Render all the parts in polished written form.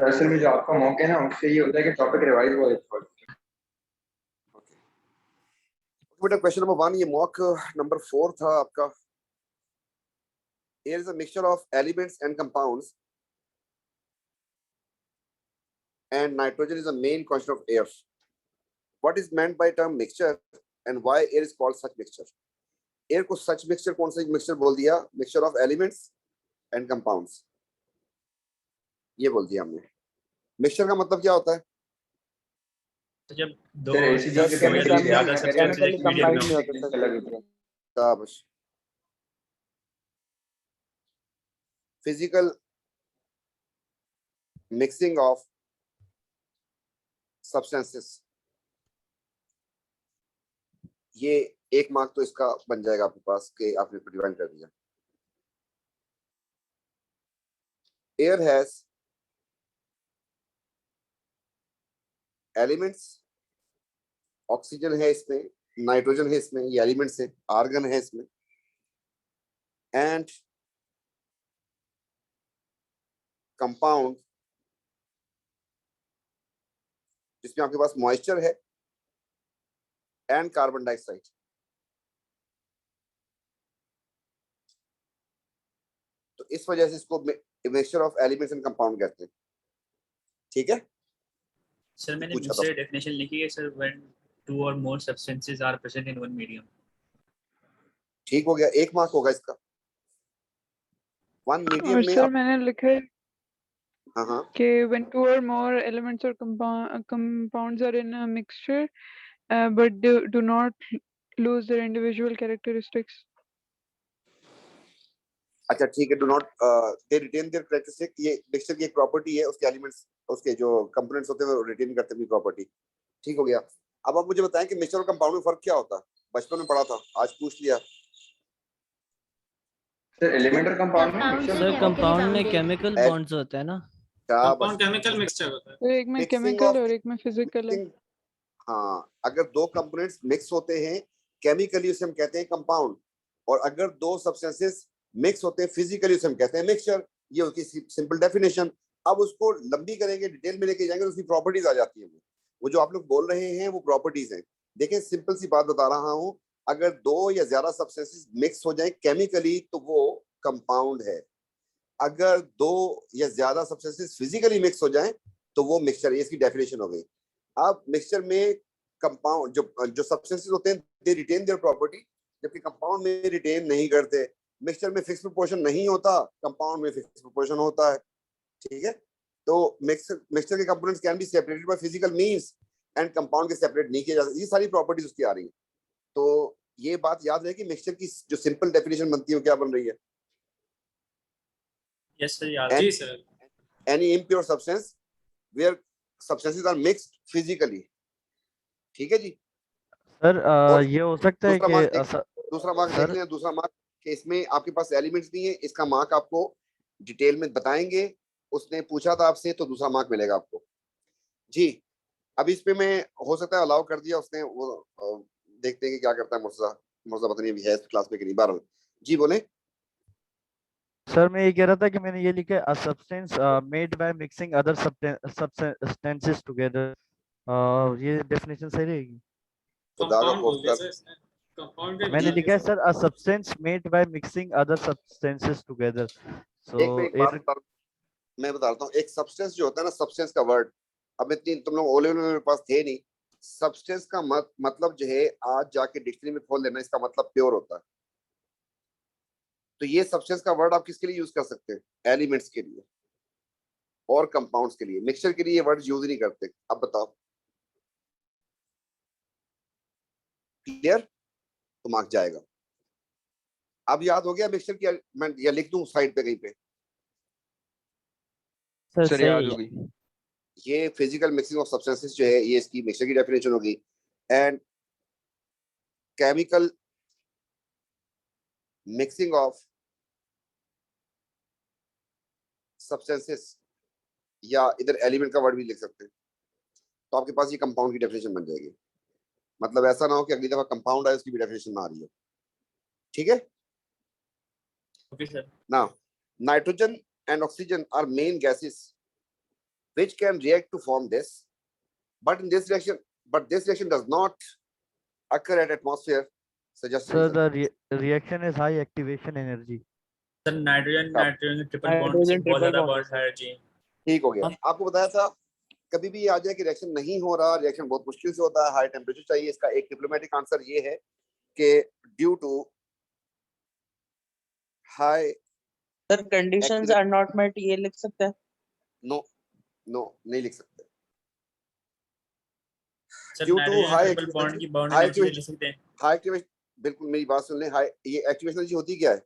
असल में जो आपका मौका है ना उससे ये होता है कि टॉपिक रिवाइज हो जाता है। बेटा क्वेश्चन नंबर 1 ये मॉक नंबर 4 था आपका। Air is a mixture of elements and compounds and nitrogen is the main constant of air. What is meant by term mixture and why air is called such mixture? Air को such mixture कौन सा mixture बोल दिया? Mixture of elements and compounds. ये बोल दिया हमने। Mixture का मतलब क्या होता है? जब दो ऐसी चीज के केमिकली ज्यादा सब्सटेंस केमिकली एक मीडियम में कंबाइंड हो। नहीं होते सर। शाबाश। Physical mixing of substances. ये एक मार्क तो इसका बन जाएगा आपके पास कि आपने डिवाइड कर दिया। Air has elements, ऑक्सीजन है इसमें, नाइट्रोजन है इसमें, ये एलिमेंट्स है, आर्गन है इसमें, एंड कंपाउंड जिसमें आपके पास मॉइस्चर है एंड कार्बन डाइऑक्साइड। तो इस वजह से इसको mixture of elements and compound कहते हैं। ठीक है सर मैंने दूसरे डेफिनेशन लिखी है sir, when two or more substances are present in one medium. ठीक हो गया, एक मार्क होगा इसका। वन मीडियम में सर मैंने लिखा है हाँ कि when two or more elements or compounds are in a mixture but do not lose their individual characteristics. अच्छा ठीक है, do not they retain their characteristic. ये मिक्सचर की एक प्रॉपर्टी है, उसके एलिमेंट्स उसके जो कंपोनेंट्स होते हैं वो रिटेन करते हैं अपनी प्रॉपर्टी। ठीक हो गया। अब आप मुझे बताएं कि मिक्सचर और कंपाउंड में फर्क क्या होता है? बचपन में पढ़ा था, आज पूछ लिया। सर एलिमेंट और कंपाउंड में सर कंपाउंड में केमिकल बॉन्ड्स होते हैं ना। कंपाउंड केमिकल मिक्सचर होता है। तो एक में केमिकल और एक में फिजिकल है। हाँ, अगर दो कंपोनेंट्स मिक्स होते हैं केमिकली उसे हम कहते हैं कंपाउंड, और अगर दो सब्सटेंसेस मिक्स होते हैं फिजिकली उसे हम कहते हैं मिक्सचर। ये उसकी सिंपल डेफिनेशन। अब उसको लंबी करेंगे, डिटेल में लेके जाएंगे तो उसकी प्रॉपर्टीज आ जाती है। वो जो आप लोग बोल रहे हैं वो प्रॉपर्टीज हैं। देखें सिंपल सी बात बता रहा हूं, अगर दो या ज्यादा सब्सटेंसेस मिक्स हो जाए केमिकली तो वो कंपाउंड है। अगर दो या ज्यादा सब्सटेंसेस फिजिकली मिक्स हो जाएं तो वो मिक्सचर है। इसकी डेफिनेशन हो गई। अब मिक्सचर में कंपाउंड जो सब्सटेंसेस होते हैं दे रिटेन देयर प्रॉपर्टी, जबकि कंपाउंड में रिटेन नहीं करते। मिक्सचर में फिक्स प्रोपोर्शन नहीं होता, कंपाउंड में फिक्स प्रोपोर्शन होता है। ठीक है, तो मिक्सचर के components can be separated by physical means and compound के सेपरेट नहीं किए जा सकते। ये सारी प्रॉपर्टीज उसकी आ रही है। तो ये बात याद रहे कि मिक्सचर की जो सिंपल डेफिनेशन बनती है वो क्या बन रही है? यस सर, याद जी sir. Any impure substance where substances are mixed physically. ठीक है जी सर ये हो सकता है कि दूसरा मार्क देख लें। दूसरा मार्क कि इसमें आपके पास एलिमेंट्स भी हैं, इसका मार्क आपको डिटेल में बताएंगे। उसने पूछा था आपसे तो दूसरा मार्क मिलेगा आपको जी। अभी इस पे मैं हो सकता है अलाउ कर दिया उसने, वो देखते हैं कि क्या करता है। मुर्जा पता नहीं अभी है क्लास में कि नहीं। 12 जी बोले सर। मैं ये कह रहा था कि मैंने ये लिखा है a substance made by mixing other substances together। ये डेफिनेशन सही रहेगी? कंपाउंड बोल दिया सर इसने। कंपाउंड के मैंने लिखा है sir a substance made by mixing other substances together। So एक बात मैं बता रहा हूँ। एक सब्सटेंस जो होता है ना, सब्सटेंस का वर्ड अब इतनी तुम लोग ओ लेवल में मेरे पास थे नहीं। सब्सटेंस का मतलब जो है आज जाके डिक्शनरी में खोल लेना, इसका मतलब प्योर होता है। तो ये सब्सटेंस का वर्ड आप किसके लिए यूज कर सकते हैं? एलिमेंट्स के लिए और कंपाउंड्स के लिए। मिक्सचर के लिए ये वर्ड यूज नहीं करते। अब बताओ क्लियर? तो मार्क जाएगा। अब याद हो गया मिक्सचर की? मैं या लिख दूं साइड पे कहीं पे? सर याद होगी। ये फिजिकल मिक्सिंग ऑफ सब्सटेंसेस जो है ये इसकी मिक्सचर की डेफिनेशन होगी। And chemical mixing of substances, या इधर एलिमेंट का वर्ड भी लिख सकते हैं। तो आपके पास ये कंपाउंड की डेफिनेशन बन जाएगी। मतलब ऐसा ना हो कि अगली दफा कंपाउंड आए उसकी भी डेफिनेशन ना आ रही हो। ठीक है okay sir. Now nitrogen and oxygen are main gases which can react to form this, but this reaction does not occur at atmosphere. Suggest Sir, reason. the reaction is high activation energy. Sir nitrogen हाँ। Nitrogen triple bond से बहुत ज्यादा bond है जी। ठीक हो गया। आपको बताया था कभी भी आ जाए कि रिएक्शन नहीं हो रहा, रिएक्शन बहुत मुश्किल से होता है, हाई टेम्परेचर चाहिए। इसका एक डिप्लोमेटिक आंसर ये है कि due to high sir conditions are not met, ये लिख सकते हैं? नो नहीं लिख सकते। Sir Due to high nitrogen triple bond की बॉन्ड high एनर्जी ले activation- सकते हैं। हाई एक्टिवेशन, बिल्कुल मेरी बात सुन लें। हाई ये एक्टिवेशन एनर्जी होती क्या है?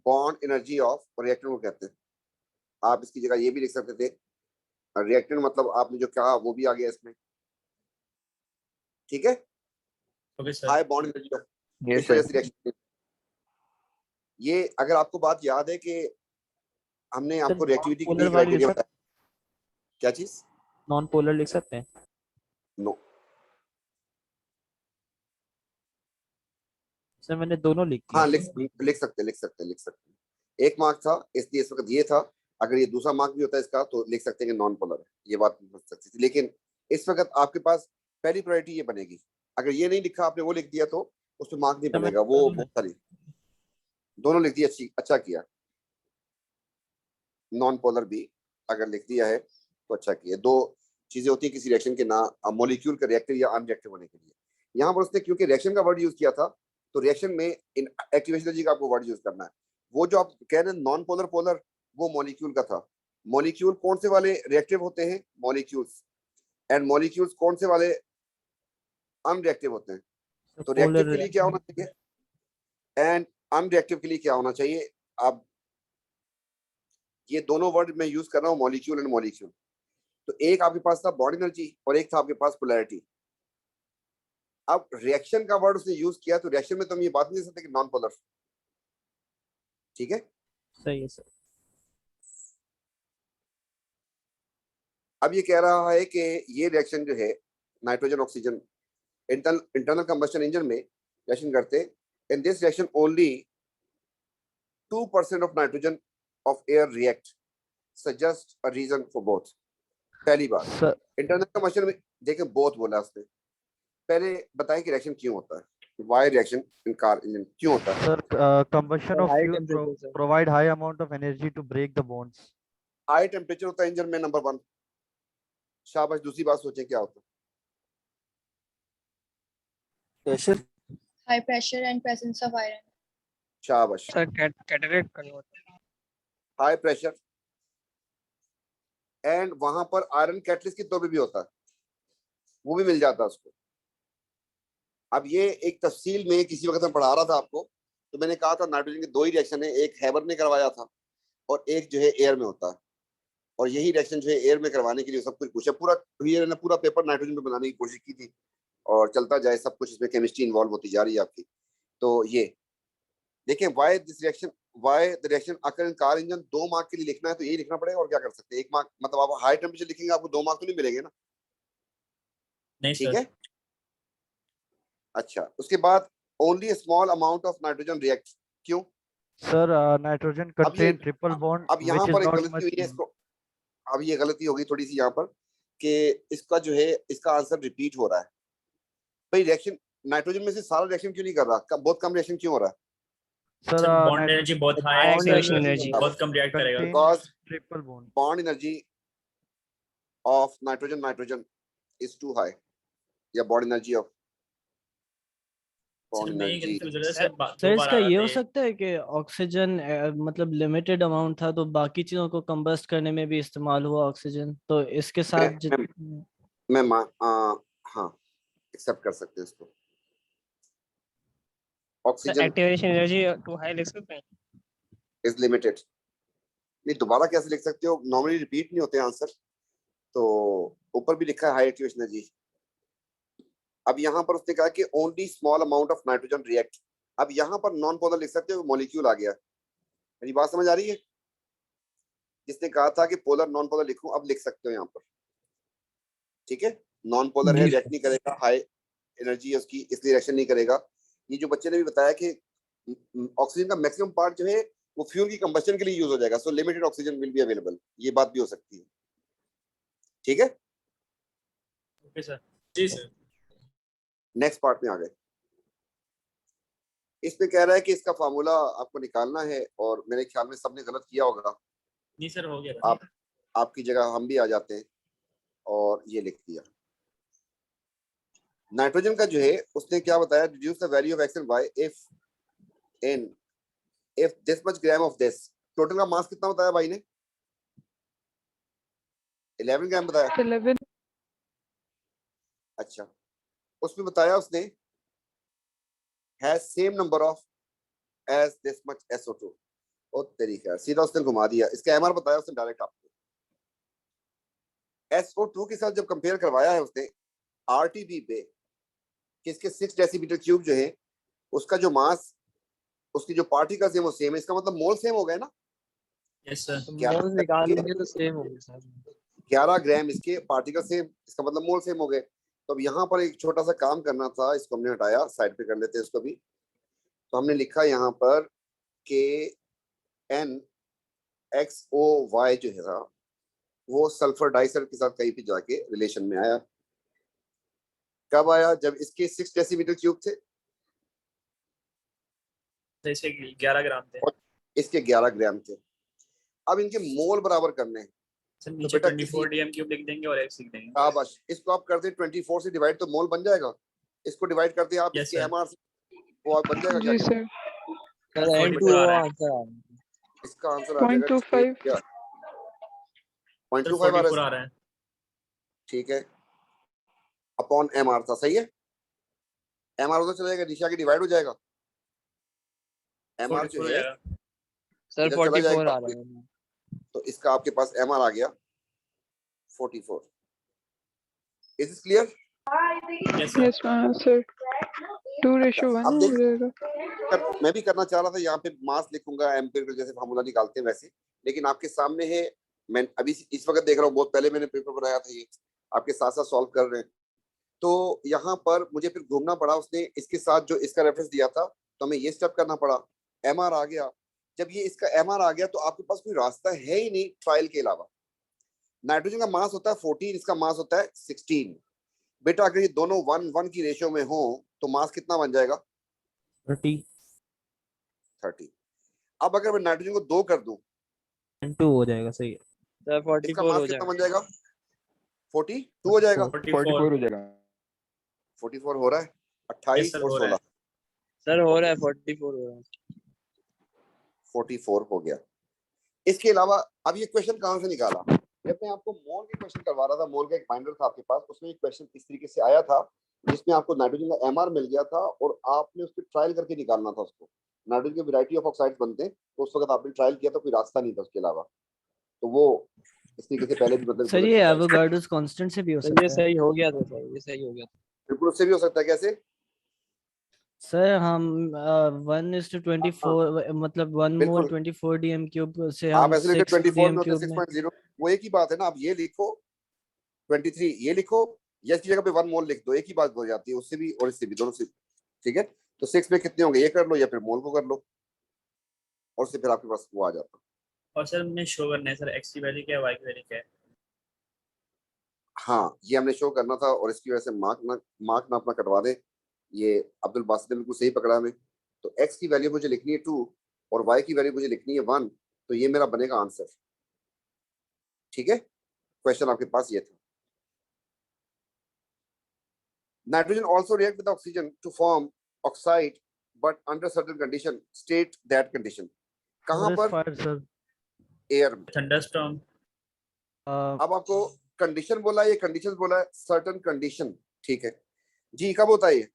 बॉन्ड एनर्जी ऑफ रिएक्टेंट को कहते हैं। आप इसकी जगह ये भी लिख सकते थे, रिएक्टेंट मतलब आपने जो कहा वो भी आ गया इसमें। ठीक है, okay sir. High bond energy इस वजह से रिएक्शन। ये अगर आपको बात याद है कि हमने आपको रिएक्टिविटी की क्राइटेरिया बताया, क्या चीज? नॉन पोलर लिख सकते हैं? नो सर मैंने दोनों लिख दिए। हाँ लिख सकते। एक मार्क था इसलिए इस वक्त ये था। अगर ये दूसरा मार्क भी होता है इसका तो लिख सकते हैं कि नॉन पोलर है, ये बात हो सकती थी। लेकिन इस वक्त आपके पास पहली प्रायोरिटी ये बनेगी। अगर ये नहीं लिखा आपने, वो लिख दिया तो उसमें मार्क नहीं बनेगा। वो बहुत सारी दोनों लिख दिया, अच्छा किया। नॉन पोलर भी अगर लिख दिया है तो अच्छा किया। दो चीजें होती है किसी रिएक्शन के ना, मॉलिक्यूल का रिएक्टिव या अनरिएक्टिव होने के लिए। यहाँ पर उसने क्योंकि रिएक्शन का वर्ड यूज किया था तो रिएक्शन में इन एक्टिवेशन एनर्जी का आपको वर्ड यूज करना है। वो जो आप कह रहे हैं नॉन पोलर पोलर, वो मॉलिक्यूल का था। मॉलिक्यूल कौन से वाले रिएक्टिव होते हैं? मॉलिक्यूल्स। एंड मॉलिक्यूल्स कौन से वाले अनरिएक्टिव होते हैं? तो रिएक्टिव के लिए क्या होना चाहिए एंड अनरिएक्टिव के लिए क्या होना चाहिए? अब ये दोनों वर्ड मैं यूज कर रहा हूँ, मॉलिक्यूल एंड मॉलिक्यूल। तो एक आपके पास था बॉन्ड एनर्जी और एक था आपके पास पोलैरिटी। अब रिएक्शन का वर्ड उसने यूज किया तो रिएक्शन में तो हम ये बात नहीं कर सकते कि नॉन पोलर। ठीक है, सही है सर। अब ये कह रहा है कि ये रिएक्शन जो है nitrogen oxygen internal combustion engine में रिएक्शन करते, in this reaction only 2% of nitrogen of air react, suggest a reason for both. पहली बात सर इंटरनल कंबस्शन में देखें बोथ बोला उसने। पहले बताएं कि रिएक्शन क्यों होता है, why reaction in car engine क्यों होता है? sir, combustion of high fuel temperature, sir. provide high amount of energy to break the bonds. High temperature होता है इंजन में, नंबर 1। शाबाश। दूसरी बात सोचें क्या होता है? Pressure, high pressure and presence of iron. शाबाश। Sir cataract converter, high pressure and वहां पर आयरन कैटलिस्ट के तौर पे भी होता है, वो भी मिल जाता है उसको। अब ये एक तफसील में किसी वक्त मैं पढ़ा रहा था आपको, तो मैंने कहा था नाइट्रोजन के दो ही रिएक्शन है, एक हैबर ने करवाया था और एक जो है एयर में होता है। और यही रिएक्शन जो है एयर में करवाने के लिए सब कुछ पूछा। पूरा पेपर नाइट्रोजन पे बनाने की कोशिश की थी और चलता जाए सब कुछ, इसमें केमिस्ट्री इन्वॉल्व होती जा रही है आपकी। तो ये देखें why the reaction occur in car engine. 2 mark के लिए लिखना है तो यही लिखना पड़ेगा और क्या कर सकते हैं। 1 मार्क मतलब आप हाई टेम्परेचर लिखेंगे आपको 2 मार्क तो नहीं मिलेंगे ना। नहीं ठीक सर। है, अच्छा। उसके बाद only small amount of nitrogen react. क्यों? Sir, nitrogen contain triple bond अब यहाँ which पर is एक not गलती much. हुई है इसको। अब ये गलती हो गई थोड़ी सी यहाँ पर कि इसका जो है इसका आंसर रिपीट हो रहा है। भाई रिएक्शन नाइट्रोजन में से सारा रिएक्शन क्यों नहीं कर रहा? बहुत कम रिएक्शन क्यों हो रहा है? Sir, सर बॉन्ड एनर्जी बहुत हाई है, activation energy. बहुत कम रिएक्ट करेगा। contain Because triple bond. bond energy of nitrogen is too high, या bond energy of sir bond मैं ये energy। कंफ्यूज हो रहा है सर दो बार इसका आ ये हो रहे थे। सकता है कि ऑक्सीजन मतलब लिमिटेड अमाउंट था तो बाकी चीजों को कंबस्ट करने में भी इस्तेमाल हुआ ऑक्सीजन, तो इसके साथ हाँ एक्सेप्ट कर सकते हैं इसको। Oxygen activation energy too high लिख सकते हैं? Is limited. नहीं दोबारा कैसे लिख सकते हो? नॉर्मली रिपीट नहीं होते आंसर। तो ऊपर भी लिखा है हाई एक्टिवेशन एनर्जी। अब यहाँ पर उसने कहा कि only small amount of nitrogen react. अब यहाँ पर नॉन पोलर लिख सकते हो, मॉलिक्यूल आ गया। मेरी बात समझ आ रही है? जिसने कहा था कि पोलर नॉन पोलर लिखूं, अब लिख सकते हो यहाँ पर। ठीक है, नॉन पोलर है, रिएक्ट नहीं करेगा, हाई एनर्जी है उसकी, इसलिए रिएक्शन नहीं करेगा। ये जो बच्चे ने भी बताया कि ऑक्सीजन का मैक्सिमम पार्ट जो है वो फ्यूल की कंबशन के लिए यूज हो जाएगा, सो limited oxygen will be available, ये बात भी हो सकती है। ठीक है, ओके सर। जी सर। नेक्स्ट पार्ट में आ गए। इसमें कह रहा है कि इसका फार्मूला आपको निकालना है, और मेरे ख्याल में सबने गलत किया होगा। नहीं सर, हो गया। आपकी जगह हम भी आ जाते हैं और ये लिख दिया। नाइट्रोजन का जो है उसने क्या बताया, reduce the value of x and y if this much gram of this. Total का मास कितना बताया भाई ने? 11 ग्राम बताया। 11. अच्छा, उसमें बताया उसने has same number of as this much SO2। और तरीका सीधा उसने घुमा दिया, इसका एमआर बताया उसने डायरेक्ट आपको। SO2 के साथ जब कंपेयर करवाया है उसने RTP पे कि इसके 6 डेसीमीटर क्यूब जो है उसका जो मास, उसकी जो पार्टिकल्स है वो सेम है, इसका मतलब मोल सेम हो गए ना। Yes sir. मोल निकाल लेंगे तो सेम होगा सर। 11 ग्राम इसके पार्टिकल सेम, इसका मतलब मोल सेम हो गए। तो अब यहाँ पर एक छोटा सा काम करना था, इसको हमने हटाया, साइड पे कर लेते हैं इसको भी। तो हमने लिखा यहाँ पर KNXOY जो है था वो सल्फर डाइसल्फाइड के साथ कहीं पे जाके रिलेशन में आया। कब आया? जब इसके 6 डेसीमीटर क्यूब थे, तो इसके 11 ग्राम थे। और इसके 11 ग्राम थे। अब इनके मोल बराबर करने हैं। सर तो नीचे बेटा 24 DM क्यूब लिख देंगे और x लिख देंगे। शाबाश, इसको आप करते हैं 24 से डिवाइड तो मोल बन जाएगा। इसको डिवाइड करते हैं आप Yes, इसके sir. एमआर से, वो आप बन जाएगा। जी क्या सर. सर 44 आ रहा है। इसका आंसर आ जाएगा 0.25. क्या? सर 0.25 आ 44 रहा आ है। रहा है। ठीक है, अपॉन एमआर था, सही है। एमआर उधर चला जाएगा, निशा की डिवाइड हो जाएगा। एमआर 44 जो हो है जाएगा। सर इधर चला 44 जाएगा, आ रहा है। तो इसका आपके पास एमआर आ गया 44। Is this clear? Yes sir. Yes, sir. 2:1 अब हो देख, जाएगा. मैं भी करना चाह रहा था, यहाँ पे मास लिखूंगा एम्पीयर जैसे फार्मूला निकालते हैं वैसे, लेकिन आपके सामने है। मैं अभी इस वक्त देख रहा हूँ, बहुत पहले मैंने पेपर बनाया था, ये आपके साथ साथ सॉल्व कर रहे हैं। तो यहाँ पर मुझे फिर घूमना पड़ा, उसने इसके साथ जो इसका रेफरेंस दिया था तो हमें ये स्टेप करना पड़ा। एमआर आ गया, जब ये इसका एमआर आ गया तो आपके पास कोई रास्ता है ही नहीं ट्रायल के अलावा। नाइट्रोजन का मास होता है 14, इसका मास होता है 16। बेटा अगर ये दोनों 1:1 की रेशियो में हो तो मास कितना बन जाएगा? 30। अब अगर मैं नाइट्रोजन को 2 कर दूं 2 हो जाएगा, सही है सर। इसका 44 मास हो कितना जाएगा। बन जाएगा? 42 हो जाएगा। 44 हो जाएगा। 44 हो रहा है। Yes, 28 sir, और हो रहा 16 सर हो रहा है 44 हो रहा है। 44 हो गया। इसके अलावा अब ये क्वेश्चन कहां से निकाला? जब मैं आपको मोल के क्वेश्चन करवा रहा था, मोल का एक बाइंडर था आपके पास, उसमें एक क्वेश्चन इस तरीके से आया था जिसमें आपको नाइट्रोजन का एमआर मिल गया था और आपने उसको ट्रायल करके निकालना था उसको। नाइट्रोजन के वैरायटी ऑफ ऑक्साइड्स बनते हैं, तो उस वक्त आपने ट्रायल किया तो कोई रास्ता नहीं था उसके अलावा। तो वो इस तरीके से पहले भी मतलब सर ये एवोगाड्रोस कांस्टेंट से भी हो सकता है। ये सही हो गया था सर, ये सही हो गया था। बिल्कुल उससे भी हो सकता है। कैसे सर हम 1:24 मतलब 1 मोल बिल्कुल 24 DM क्यूब से आप हम ऐसे लिखे 6 24 DM में होते क्यूब में 6.0, वो एक ही बात है ना। आप ये लिखो 23, ये लिखो या इसकी जगह पे 1 मोल लिख दो, एक ही बात हो जाती है उससे भी और इससे भी, दोनों से। ठीक है, तो 6 में कितने होंगे ये कर लो या फिर मोल को कर लो और उससे फिर आपके पास वो आ जाता। और सर हमने शो करना है सर x की वैल्यू क्या है, y की वैल्यू क्या है। हाँ, ये हमने शो करना था और इसकी वजह से मार्क ना अपना कटवा दे। ये अब्दुल बासित ने बिल्कुल सही पकड़ा हमें। तो x की वैल्यू मुझे लिखनी है 2 और y की वैल्यू मुझे लिखनी है 1, तो ये मेरा बनेगा आंसर। ठीक है, क्वेश्चन आपके पास ये था। Nitrogen also react with oxygen to form oxide but under certain condition, state that condition. कहां पर? Fire sir. एयर में। थंडरस्टॉर्म। अब आपको कंडीशन बोला है, ये कंडीशन बोला है, सर्टेन कंडीशन। ठीक है जी, कब होता है ये?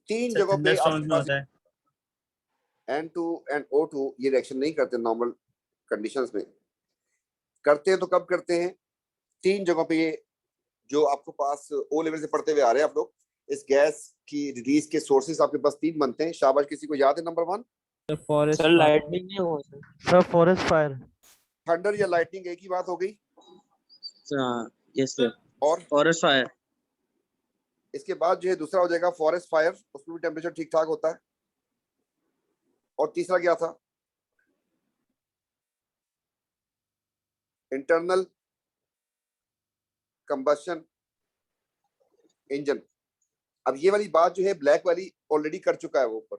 3 सर जगहों पे थंडरस्टॉर्म आपके में पास होता है। N2 and O2 ये रिएक्शन नहीं करते नॉर्मल कंडीशंस में। करते हैं तो कब करते हैं? 3 जगहों पे ये जो आपको पास ओ लेवल से पढ़ते हुए आ रहे हैं आप लोग, इस गैस की रिलीज के सोर्सेस आपके पास 3 बनते हैं। शाबाश, किसी को याद है नंबर 1? फॉरेस्ट सर लाइटनिंग नहीं हुआ sir. Sir forest fire. Thunder या लाइटनिंग एक ही बात हो गई। Yes sir. और फॉरेस्ट फायर। इसके बाद जो है दूसरा हो जाएगा फॉरेस्ट फायर, उसमें भी टेम्परेचर ठीक ठाक होता है। और तीसरा क्या था? Internal combustion engine. अब ये वाली बात जो है ब्लैक वाली ऑलरेडी कर चुका है वो ऊपर,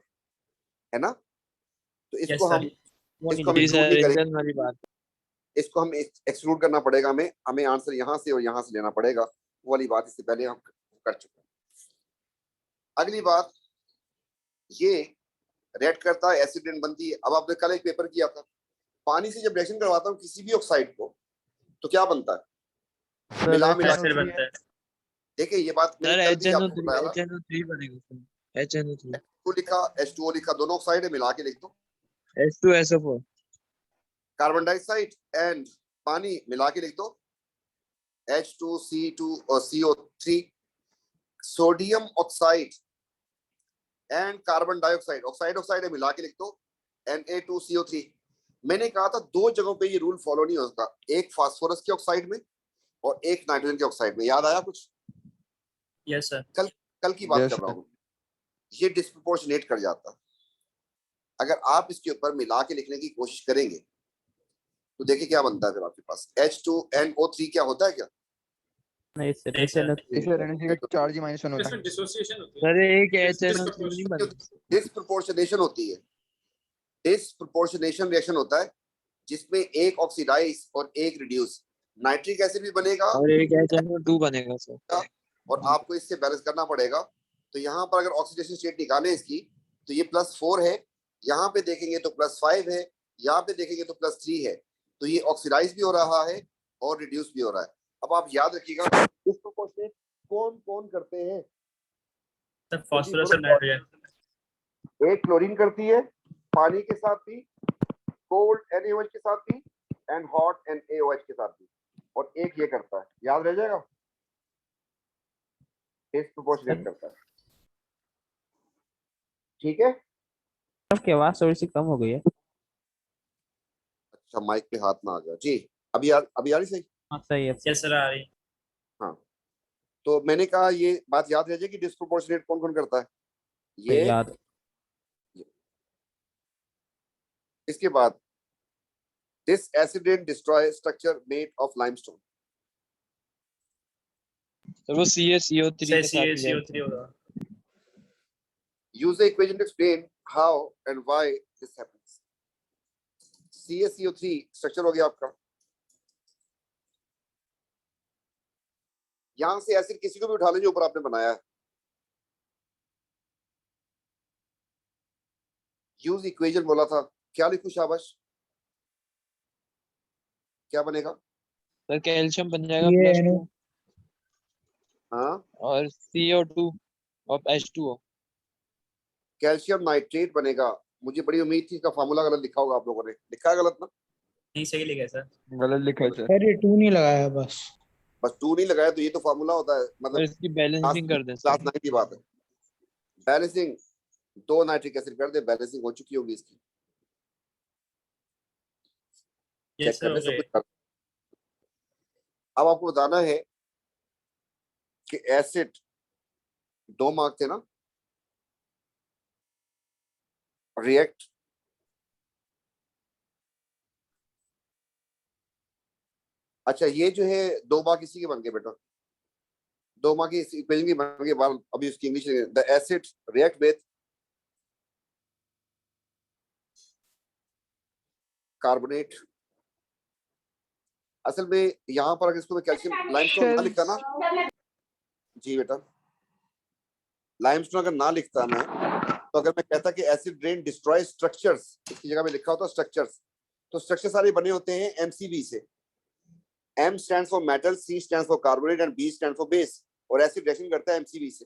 है ना? तो Yes, इसको sir. हम इसको हम जी include सर, नहीं करेंगे, इंजन वाली बात। इसको हम एक्सक्लूड करना पड़ेगा, हमें आंसर यहाँ से और यहाँ से लेना पड़ेगा। वो वाली बात इससे पहले हम कर चुके हैं। अगली बात, ये रेड करता है, एसिड रेन बनती है। अब आपने कल एक पेपर किया था, पानी से जब रिएक्शन करवाता हूँ किसी भी ऑक्साइड को तो क्या बनता है? सर मिला मिला Acid के बनता है। देखिए ये बात सर मैंने कल भी आपको बताया था। HNO3 बनेगा सर, HNO3 H2 लिखा, H2O लिखा, दोनों ऑक्साइड है, मिला के लिख दो। H2SO4 कार्बन डाइऑक्साइड एंड पानी मिला के लिख दो, H2C2 और CO3। Sodium oxide and carbon dioxide, oxide oxide है, मिला के लिख दो, Na2CO3। मैंने कहा था दो जगहों पे ये रूल फॉलो नहीं होता, एक फास्फोरस के ऑक्साइड में और एक नाइट्रोजन के ऑक्साइड में। याद आया कुछ? Yes, sir. कल की बात Yes, कर रहा हूँ। ये डिस्प्रोपोर्शनेट कर जाता। अगर आप इसके ऊपर मिला के लिखने की कोशिश करेंगे तो देखिए क्या बनता है फिर आपके पास। H2NO3 क्या होता है क्या? नहीं sir. चार्ज माइनस वन होता है। सर, एक HNO3 नहीं बनेगा। डिस्प्रोपोर्शनेशन होती है, डिस्प्रोपोर्शनेशन रिएक्शन होता है जिसमें एक ऑक्सीडाइज और एक रिड्यूस। नाइट्रिक एसिड भी बनेगा और एक HNO2 बनेगा सर। और आपको इससे बैलेंस करना पड़ेगा। तो यहाँ पर अगर ऑक्सीडेशन स्टेट निकालें इसकी तो ये +4 है, यहाँ पे देखेंगे तो +5 है, यहाँ पे देखेंगे तो +3 है। तो ये ऑक्सीडाइज भी हो रहा है और रिड्यूस भी हो रहा है। अब आप याद रखिएगा डिस्प्रोपोर्शनेट कौन कौन करते हैं? Sir, phosphorus और nitrogen. एक क्लोरीन करती है पानी के साथ भी, कोल्ड NaOH के साथ भी एंड हॉट NaOH के साथ भी, और एक ये करता है। याद रह जाएगा, डिस्प्रोपोर्शनेट करता है। ठीक है, आपकी आवाज थोड़ी सी कम हो गई है। अच्छा माइक पे हाथ ना आ गया जी। अभी आ रही सही? हाँ सही है। Yes, sir. आ रही। हाँ, तो मैंने कहा ये बात याद रह जाएगी, डिस्प्रोपोर्शनेट कौन कौन करता है ये याद। इसके बाद this acid rain destroy structure made of limestone. तो वो CaCO3 के साथ CO3 होगा। use the equation to explain how and why this happens. CaCO3 structure हो गया आपका। यहां से एसिड किसी को भी उठा लें जो ऊपर आपने बनाया है। यूज इक्वेशन बोला था, क्या लिखूं शाबाश? क्या बनेगा? सर कैल्शियम बन जाएगा +2 हाँ, और CO2 और H2O। कैल्शियम नाइट्रेट बनेगा। मुझे बड़ी उम्मीद थी इसका फार्मूला गलत लिखा होगा आप लोगों ने। लिखा है गलत ना? नहीं सही लिखा है सर। गलत लिखा है सर। सर ये 2 नहीं लगाया बस 2 नहीं लगाया तो ये तो फार्मूला होता है, और मतलब इसकी बैलेंसिंग कर दें क्लास सर। 9 की बात है। बैलेंसिंग 2 नाइट्रिक एसिड कर दे, बैलेंसिंग हो चुकी होगी इसकी। चेक Yes, कर ले sir. सब कुछ कर। अब आपको बताना है कि एसिड 2 मार्क थे ना, रिएक्ट अच्छा ये जो है 2 मार्क इसी के बन गए बेटा, 2 मार्क की इक्वेशन की बन गई। बार अभी उसकी English, the acid react with carbonate. असल में यहाँ पर अगर इसको मैं कैल्शियम लाइमस्टोन ना लिखता ना जी बेटा, लाइमस्टोन अगर ना लिखता मैं तो अगर मैं कहता कि एसिड रेन डिस्ट्रॉय स्ट्रक्चर्स, इसकी जगह में लिखा होता स्ट्रक्चर्स, तो स्ट्रक्चर सारे बने होते हैं MCB से। M stands for metal, C stands for carbonate and B stands for base, और एसिड रिएक्शन करता है MCB से।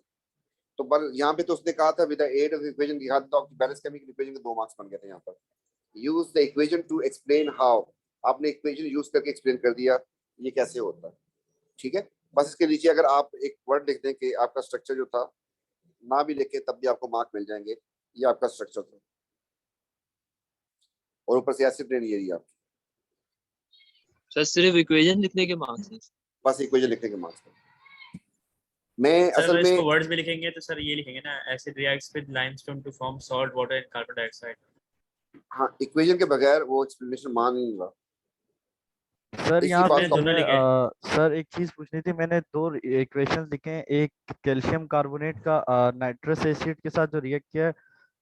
तो पर यहाँ पे तो उसने कहा था with the aid of equation दिखा था, तो बैलेंस केमिकल इक्वेशन के 2 मार्क्स बन गए थे यहाँ पर। Use the equation two explain how, आपने इक्वेशन यूज करके एक्सप्लेन कर दिया ये कैसे होता है। ठीक है, बस इसके नीचे अगर आप एक वर्ड लिख दें कि आपका स्ट्रक्चर जो था, ना भी लिखे तब भी आपको मार्क मिल जाएंगे। ये आपका स्ट्रक्चर था और ऊपर से एसिड रेन ये आपकी। सर सिर्फ इक्वेशन लिखने के मार्क्स हैं। बस इक्वेशन लिखने के मार्क्स। मैं सर असल अगर में इसको वर्ड्स में लिखेंगे तो सर ये लिखेंगे ना, acid reacts with limestone to form salt water and carbon dioxide. हाँ, इक्वेशन के बगैर वो एक्सप्लेनेशन मान नहीं होगा। सर इसी यहाँ बात पे को दोनों मुझे लिखे सर एक चीज पूछनी थी। मैंने दो इक्वेशंस लिखे हैं, एक कैल्शियम कार्बोनेट का नाइट्रस एसिड के साथ जो रिएक्ट किया है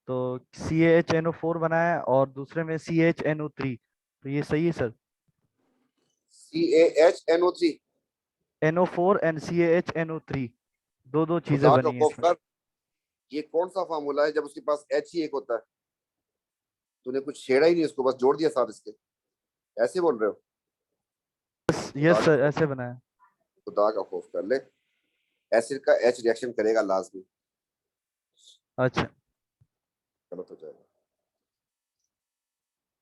तो CaHNO4 बना है, और दूसरे में CHNO3। तो ये सही है sir? CaHNO3 NO4 and CaHNO3 दो चीजें खुदा का बनी है खौफ इसमें। कर, ये कौन सा फार्मूला है जब उसके पास H ही एक होता है? तूने कुछ छेड़ा ही नहीं उसको, बस जोड़ दिया साथ इसके, ऐसे बोल रहे हो? यस खुदा सर, का ऐसे बना है। खुदा का खौफ कर ले, एसिड का H रिएक्शन करेगा लाजमी, अच्छा गलत हो जाएगा।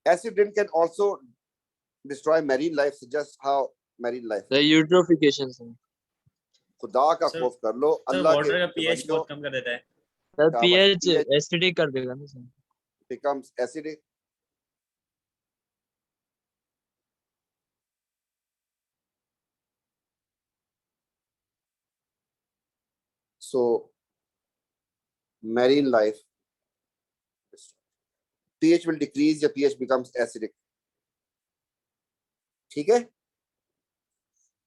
Acid rain can also destroy marine life, just how marine life. The eutrophication sir. खुदा का सर- खौफ कर लो, सर अल्लाह के वाटर का pH बंदो, बहुत कम कर देता है। Sir शाबाश, pH pH acidic कर देगा ना sir. becomes acidic. So marine life, pH will decrease या pH becomes acidic, ठीक है?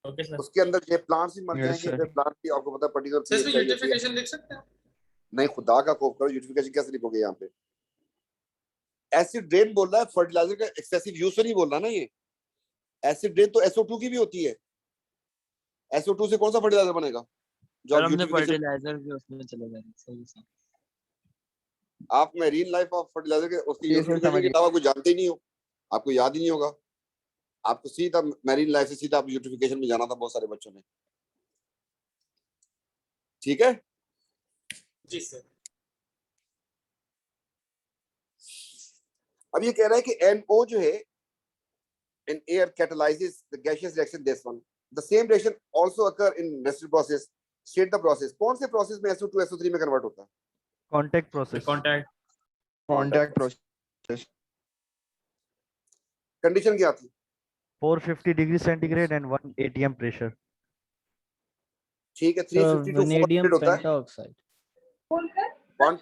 Okay sir. उसके अंदर ये प्लांट्स भी मर Yes, जाएंगे, sir. फिर प्लांट की आपको पता पर्टिकुलर सर pH इसमें चाहिए होती है। यूटिफिकेशन लिख सकते हैं? नहीं, खुदा का खौफ करो, यूटिफिकेशन कैसे लिखोगे यहाँ पे? एसिड रेन बोल रहा है, फर्टिलाइजर का एक्सेसिव यूज तो नहीं बोल रहा ना ये। एसिड रेन तो SO2 की भी होती है, SO2 से कौन सा फर्टिलाइजर बनेगा जो सर आप हमने यूटिफिकेशन? फर्टिलाइजर के उसमें चले गए। सही सर। आप मेरीन लाइफ ऑफ फर्टिलाइजर के उसकी ये सर यूटिफिकेशन समझ के अलावा कुछ जानते ही नहीं हो, आपको याद ही नहीं होगा। आपको सीधा मेरीन लाइफ से सीधा आप यूटिफिकेशन में जाना था बहुत सारे बच्चों ने, ठीक है? जी सर। अब ये कह रहा है कि NO जो है in air catalyzes the gaseous reaction this one. The same reaction also occur in nested process. State the process. कौन से प्रोसेस में SO2 SO3 में कन्वर्ट होता है? Contact process. Contact process. Condition क्या थी? 450 degree centigrade and 1 ATM pressure. ठीक है, सर 350 to वेनेडियम 400 होता है, pentoxide. 1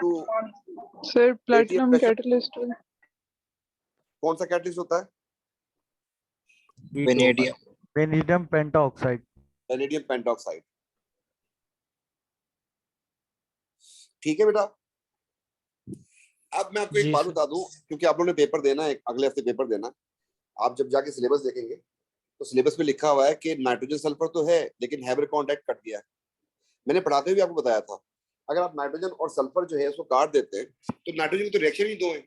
to Sir, platinum pressure. catalyst. कौन सा कैटलिस्ट होता है? Vanadium. Vanadium pentoxide. Vanadium pentoxide, ठीक है बेटा। अब मैं आपको एक जी बात सर। बता दूं, क्योंकि आप लोगों ने पेपर देना है, अगले हफ्ते पेपर देना। आप जब जाके सिलेबस देखेंगे तो सिलेबस में लिखा हुआ है कि नाइट्रोजन सल्फर तो है लेकिन हैबर कॉन्टैक्ट कट गया है। मैंने पढ़ाते हुए आपको बताया था, अगर आप नाइट्रोजन और सल्फर जो है उसको काट देते हैं तो नाइट्रोजन की तो रिएक्शन ही दो है,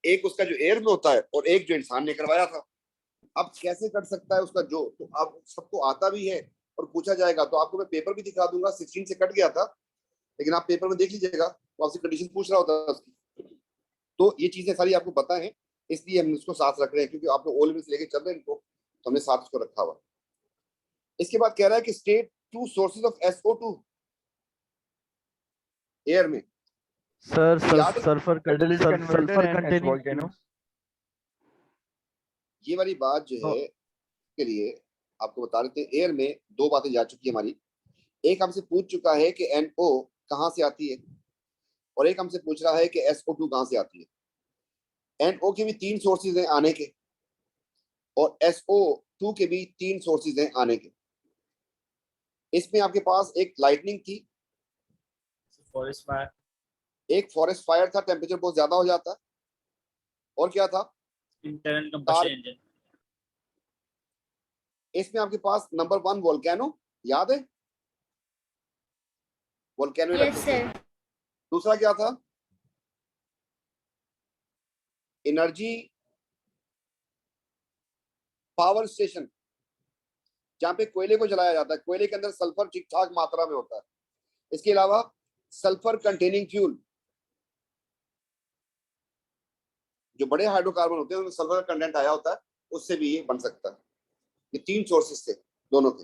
एक उसका जो एयर में होता है और एक जो इंसान ने करवाया था। अब कैसे कट सकता है उसका जो, तो आप सबको आता भी है और पूछा जाएगा, तो आपको मैं पेपर भी दिखा दूंगा। 16 से कट गया था, लेकिन आप पेपर में देख लीजिएगा तो आपसे कंडीशन पूछ रहा होता है उसकी। तो ये चीजें सारी आपको पता है, इसलिए हम इसको साथ रख रहे हैं, क्योंकि आप लोग ओ लेवल से लेके चल रहे हैं इनको, तो हमने साथ उसको रखा हुआ। इसके बाद कह रहा है कि state 2 sources of SO2 air में। सर याद sulphur Catalytic converter sulphur and containing volcano. ये वाली बात जो है के लिए आपको बता देते हैं, एयर में दो बातें जा चुकी है हमारी। एक हमसे पूछ चुका है कि NO कहां से आती है, और एक हमसे पूछ रहा है कि SO2 कहां से आती है। NO के भी 3 सोर्सेज हैं आने के, और SO2 के भी 3 सोर्सेज हैं आने के। इसमें आपके पास एक लाइटनिंग थी, फॉरेस्ट फायर, एक फॉरेस्ट फायर था, टेम्परेचर बहुत ज्यादा हो जाता है, और क्या था? Internal combustion engine. इसमें आपके पास नंबर 1 वोल्केनो, याद है? Volcano Yes, sir. दूसरा क्या था? एनर्जी पावर स्टेशन, जहां पे कोयले को जलाया जाता है। कोयले के अंदर सल्फर ठीक ठाक मात्रा में होता है। इसके अलावा सल्फर कंटेनिंग फ्यूल, जो बड़े हाइड्रोकार्बन होते हैं उनमें सल्फर का कंटेंट आया होता है, उससे भी ये बन सकता है। ये 3 सोर्सेस थे दोनों के,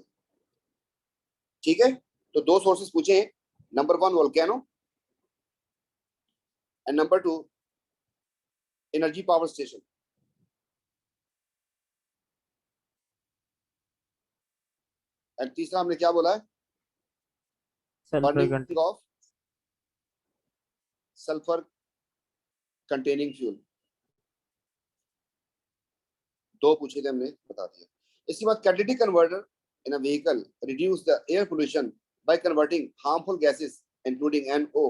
ठीक है? तो 2 सोर्सेस पूछे हैं, number 1 volcano and number 2 energy power station. And तीसरा हमने क्या बोला है? Burning of sulphur containing fuel. दो पूछे थे हमने, बता दिया। इसके बाद catalytic converter in a vehicle reduce the air pollution by converting harmful gases including NO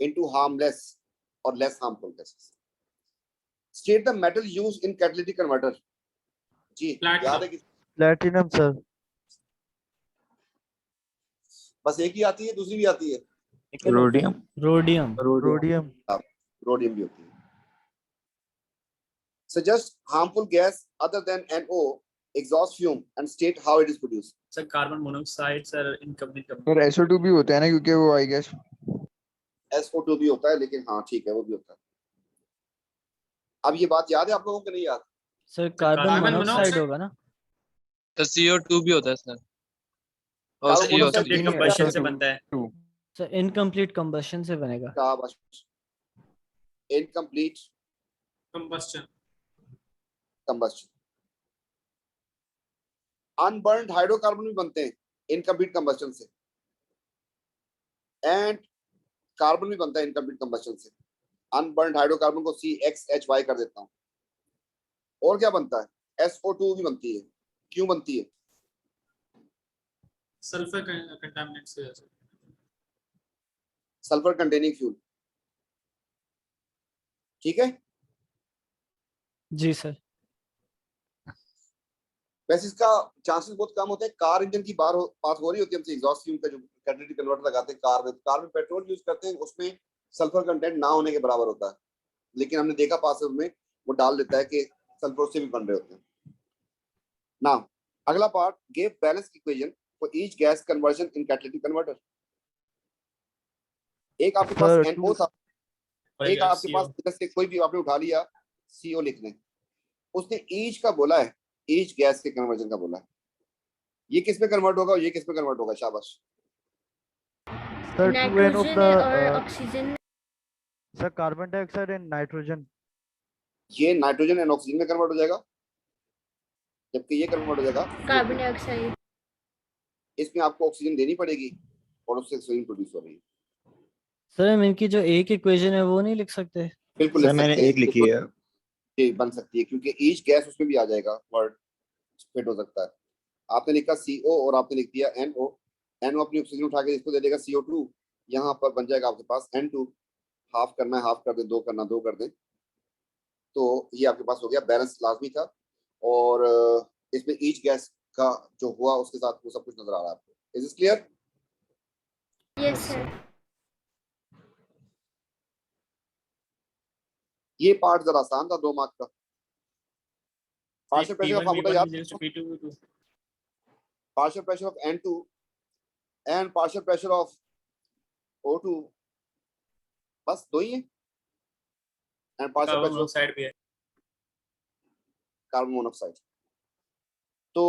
into harmless or less harmful gases. State the metal used in catalytic converter. जी याद है कि प्लेटिनम सर। बस एक ही आती है, दूसरी भी आती है? रोडियम। रोडियम। रोडियम। रोडियम भी होती है। Suggest harmful gas other than NO, exhaust fume, and state how it is produced. Sir carbon monoxide sir incomplete sir SO2 भी होता है ना, क्योंकि वो आई गेस SO2 भी होता है, लेकिन हाँ ठीक है, वो भी होता है। अब ये बात याद है आप लोगों को, नहीं याद? सर कार्बन मोनोऑक्साइड होगा ना? तो CO2 भी होता है सर। और कार्बन मोनोऑक्साइड इनकम्प्लीट कंबशन से बनता है सर इनकम्प्लीट कंबशन से बनेगा। Incomplete combustion. अनबर्न्ड हाइड्रोकार्बन भी बनते हैं इनकम्प्लीट कंबस्टन से, एंड कार्बन भी बनता है इनकम्प्लीट कंबस्टन से। अनबर्न्ड हाइड्रोकार्बन को CXHY कर देता हूं। और क्या बनता है? SO2 भी बनती है। क्यों बनती है? सल्फर कंटामिनेंट से। Sulphur containing fuel. ठीक है जी सर। वैसे इसका चांसेस बहुत कम होते हैं। कार इंजन की बात हो रही होती है हमसे, एग्जॉस्ट फ्यूम का जो कैटेलिटिक कन्वर्टर लगाते हैं कार में पेट्रोल यूज करते हैं, उसमें सल्फर कंटेंट ना होने के बराबर होता है, लेकिन हमने देखा पास में वो डाल देता है कि सल्फर से भी बन रहे होते हैं ना। अगला part, give balance equation for each gas conversion in catalytic converter. एक आपके पास NO था, एक आपके पास जैसे कोई भी आपने उठा लिया CO लिख दें, उसने ईच का बोला है, ईच गैस के कन्वर्जन का बोला है। ये किस में कन्वर्ट होगा और ये किस में कन्वर्ट होगा? शाबाश sir. 2N of the oxygen. Sir carbon dioxide and nitrogen. ये नाइट्रोजन एंड ऑक्सीजन में कन्वर्ट हो जाएगा, जबकि ये कन्वर्ट हो जाएगा कार्बन डाइऑक्साइड। इसमें आपको ऑक्सीजन देनी पड़ेगी और उससे ऑक्सीजन प्रोड्यूस हो रही है। सर हम इनकी जो एक इक्वेशन है वो नहीं लिख सकते? बिल्कुल सर मैंने एक लिखी है। ये बन सकती है क्योंकि ईच गैस उसमें भी आ जाएगा, वर्ड फिट हो सकता है। आपने लिखा CO और आपने लिख दिया NO। NO अपनी ऑक्सीजन उठा के इसको दे देगा CO2, यहाँ पर बन जाएगा आपके पास N2। हाफ करना है हाफ कर दे, दो करना दो कर दे, तो ये आपके पास हो गया। बैलेंस लाजमी था और इसमें ईच गैस का जो हुआ उसके साथ वो सब कुछ नजर आ रहा है आपको। Is this clear? Yes sir. ये पार्ट जरा आसान था, 2 मार्क का। पार्शियल प्रेशर का फार्मूला याद? Partial pressure of N2 and partial pressure of O2, बस दो ही है। And partial pressure of side भी है कार्बन मोनोऑक्साइड। तो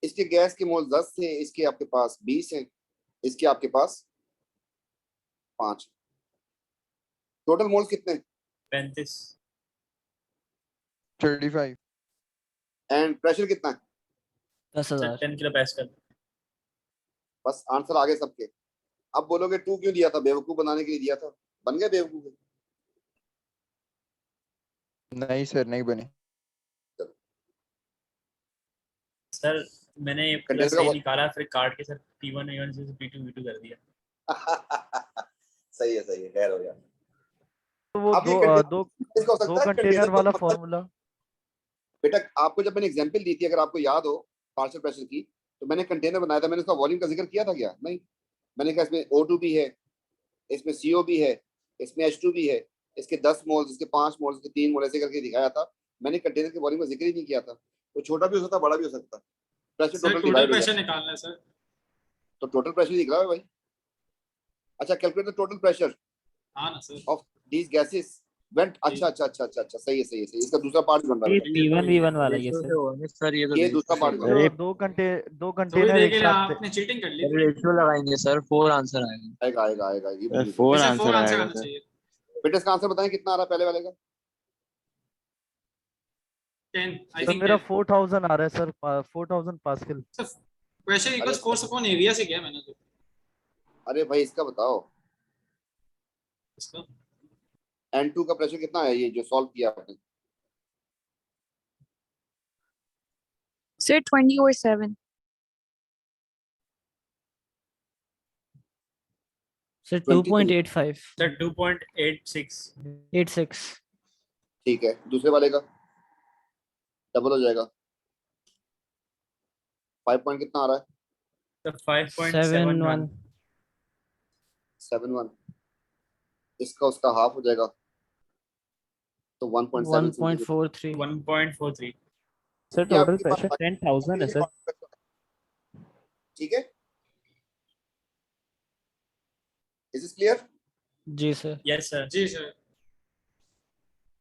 इसके गैस के मोल 10 थे, इसके आपके पास 20 हैं, इसके आपके पास 5। टोटल मोल्स कितने? 35। 35। एंड प्रेशर कितना है? 10,000। 10 किलो पास्कल। बस आंसर आ गए सबके। अब बोलोगे 2 क्यों दिया था? बेवकूफ बनाने के लिए दिया था। बन गए बेवकूफ? नहीं सर, नहीं बने। सर मैंने पूरा सही निकाला, फिर काट के सर P1 A1 से P2 V2 कर दिया। सही है खैर हो गया। तो वो दो कंटेनर वाला फॉर्मूला। बेटा आपको जब मैंने एग्जांपल दी थी, अगर आपको याद हो पार्शियल प्रेशर की, तो मैंने कंटेनर बनाया था, मैंने उसका वॉल्यूम का जिक्र किया था क्या? नहीं, मैंने कहा इसमें O2 भी है, इसमें CO भी है, इसमें H2 भी है, इसके 10 मोल्स, इसके 5 मोल्स, इसके 3 मोल, ऐसे करके दिखाया था। मैंने कंटेनर के वॉल्यूम का जिक्र ही नहीं किया था। वो छोटा भी हो सकता, बड़ा भी हो सकता। प्रेशर टोटल प्रेशर निकालना है सर। तो टोटल प्रेशर दिख रहा है भाई। अच्छा, कैलकुलेट द टोटल प्रेशर हाँ ना sir. Of these gases went. अच्छा, सही है। इसका दूसरा पार्ट बन रहा है। P1 V1 वाला ये सर। ये दूसरा पार्ट बन रहा है। दो कंटेनर एक साथ। आपने चीटिंग कर ली। रेशियो लगाएंगे सर, 4 आंसर आएगा। आएगा ये 4 वैसे आंसर 4 आंसर आएगा आना सर। चाहिए। बेटा इसका आंसर बताएं कितना आ रहा है पहले वाले का? 10 आई सर थिंक। मेरा 4000 आ रहा है sir, 4000 pascal. Pressure equals course upon area से किया मैंने तो। अरे भाई इसका बताओ, इसका N2 का प्रेशर कितना है, ये जो सॉल्व किया आपने? Sir, 20/7. सर 23. 2.85 सर 2.86 86 ठीक है, दूसरे वाले का डबल हो जाएगा। 5 पॉइंट कितना आ रहा है? सर 5.71 71। इसका उसका हाफ हो जाएगा तो 1.7 1.43 1.43 सर ये टोटल आपके पास प्रेशर 10,000 है सर। ठीक है, इज इट क्लियर? जी सर। Yes sir. जी सर।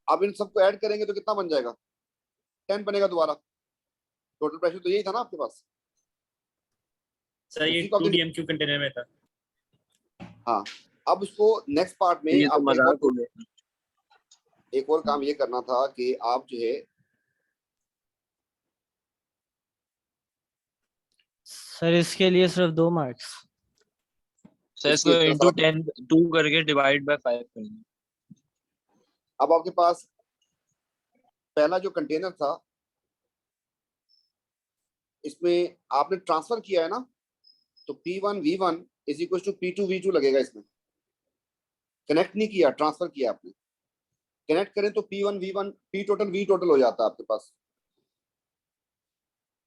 अब इन सबको ऐड करेंगे तो कितना बन जाएगा? 10 बनेगा दोबारा। टोटल प्रेशर तो यही था ना आपके पास? सर ये उसी को 2DMQ कंटेनर में था। हाँ, अब उसको नेक्स्ट पार्ट में ये तो आपको मजाक हो गया। एक और काम ये करना था कि आप जो है सर इसके लिए सिर्फ 2 मार्क्स। सर इसको इसके इंटू साथ 10 2 करके डिवाइड बाय 5 करेंगे। अब आपके पास पहला जो कंटेनर था इसमें आपने ट्रांसफर किया है ना, तो P1V1 is equal to P2V2 लगेगा। इसमें कनेक्ट नहीं किया, ट्रांसफर किया आपने। कनेक्ट करें तो P1V1 P total V total हो जाता है आपके पास।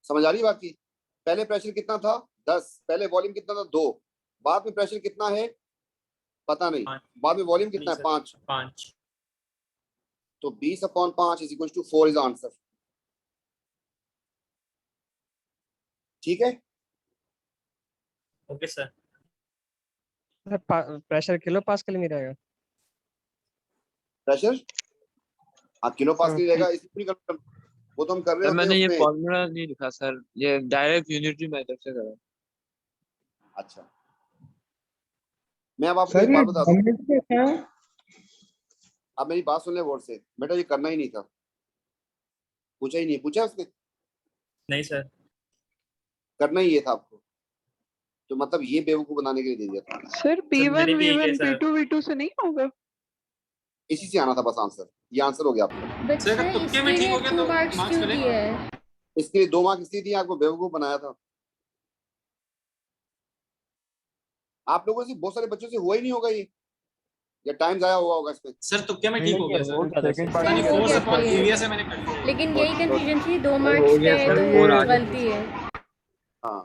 समझ आ रही बात की? पहले प्रेशर कितना था? 10। पहले वॉल्यूम कितना था? 2। बाद में प्रेशर कितना है पता नहीं, 5 बाद में वॉल्यूम कितना है? 5। 5 तो 20/5 is equal to 4 is answer. ठीक है, okay sir. Pressure kilo pascal में रहेगा। प्रेशर हाँ किलो पास्कल रहेगा। इसमें वो तो हम कर रहे सर होते मैंने हैं ये उसमें। फॉर्मूला नहीं लिखा सर, ये डायरेक्ट यूनिटरी मेथड से करा। अच्छा, मैं अब आपको एक बात बता दूं। अब मेरी बात सुन ले गौर से बेटा, ये करना ही नहीं था। पूछा ही नहीं, पूछा उसने? नहीं सर। करना ही ये था आपको, तो मतलब ये बेवकूफ बनाने के लिए दे दिया था। Sir, मैंने भी यही P1V1 किया, सर। P2V2 से नहीं होगा? इसी से आना था बस आंसर। ये आंसर हो गया आपका। बट सर अगर सर तुक्के इसके में ठीक लिए हो गया 2 तो मार्क्स मार्क्स क्यों मिलेगा। दिए है? इसके लिए 2 मार्क्स इसलिए दिए, आपको बेवकूफ बनाया था। आप लोगों से बहुत सारे बच्चों से हुआ ही नहीं होगा ये, या टाइम जाया हुआ होगा इसमें। सर तुक्के में ठीक हो गया सर। सेकंड पता नहीं सर हो फोर्स गया अपॉन था ये। एरिया से मैंने कर लिया। लेकिन यही कंफ्यूजन थी, 2 हो मार्क्स गया पे सर, तो और आगे गलती है। हाँ,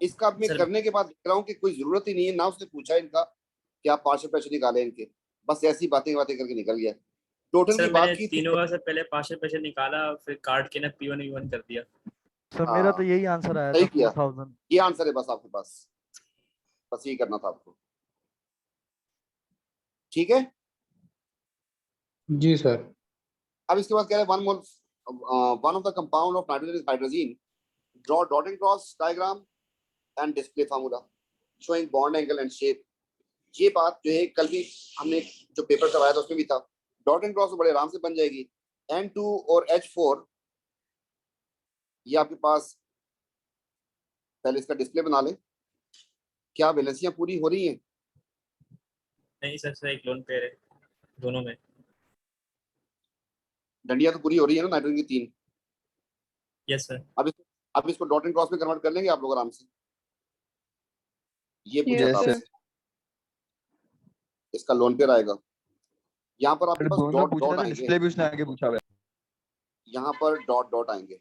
इसका अब मैं सर- करने के बाद देख रहा हूँ कि कोई जरूरत ही नहीं है ना। उसने पूछा इनका कि आप पार्शियल प्रेशर निकालें इनके, बस ऐसी बातें करके निकल गया। टोटल सर की बात मैंने की थी। तीनों का सर पहले पार्शियल प्रेशर निकाला, फिर काट के ना P1V1 कर दिया। सर मेरा तो यही आंसर आया सही था किया। 4,000। ये आंसर है बस आपके पास, बस यही करना था आपको। ठीक है, जी सर। अब इसके बाद कह रहे हैं one of the compound of nitrogen is hydrogen. Draw dot and cross diagram and display formula showing bond angle and shape. ये बात जो है कल भी हमने जो पेपर करवाया था उसमें भी था। डॉट एंड क्रॉस बड़े आराम से बन जाएगी। N2 और H4 ये आपके पास, पहले इसका डिस्प्ले बना लें। क्या वैलेंसियां पूरी हो रही हैं? नहीं सर, सर एक लोन पेयर है दोनों में। डंडियां तो पूरी हो रही है ना नाइट्रोजन की 3। Yes sir. अब इसको डॉट एंड क्रॉस में कन्वर्ट कर लेंगे आप लोग आराम से। ये पूछा Yes, था sir. आपसे। इसका लोन पेयर आएगा। यहाँ पर आपके पास डॉट डॉट आएंगे। डिस्प्ले भी उसने आगे पूछा हुआ है। यहाँ पर डॉट डॉट आएंगे।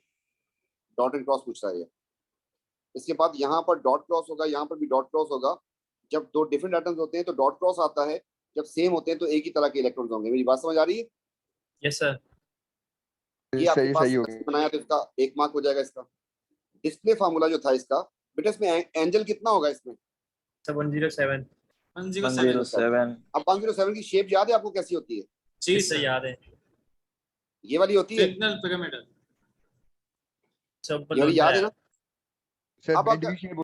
डॉट एंड क्रॉस पूछ रहा है ये। इसके बाद यहाँ पर डॉट क्रॉस होगा, यहाँ पर भी डॉट क्रॉस होगा। जब 2 डिफरेंट एटम्स होते हैं तो डॉट क्रॉस आता है, जब सेम होते हैं तो एक ही तरह के इलेक्ट्रॉन्स होंगे। मेरी बात समझ आ रही है? Yes sir. ये आपके सही पास सही हो गया। बनाया तो इसका 1 मार्क हो जाएगा। इसका डिस्प्ले फार्मूला जो था इसका बेटा, इसमें एंजल कितना होगा इसमें? सर 107। 107। अब 107 की शेप याद है आपको कैसी होती है? जी सर सर। याद है। ये वाली होती है। Signal pyramidal. सब ये वाली याद है ना? सर अब बेंट अगर भी शेप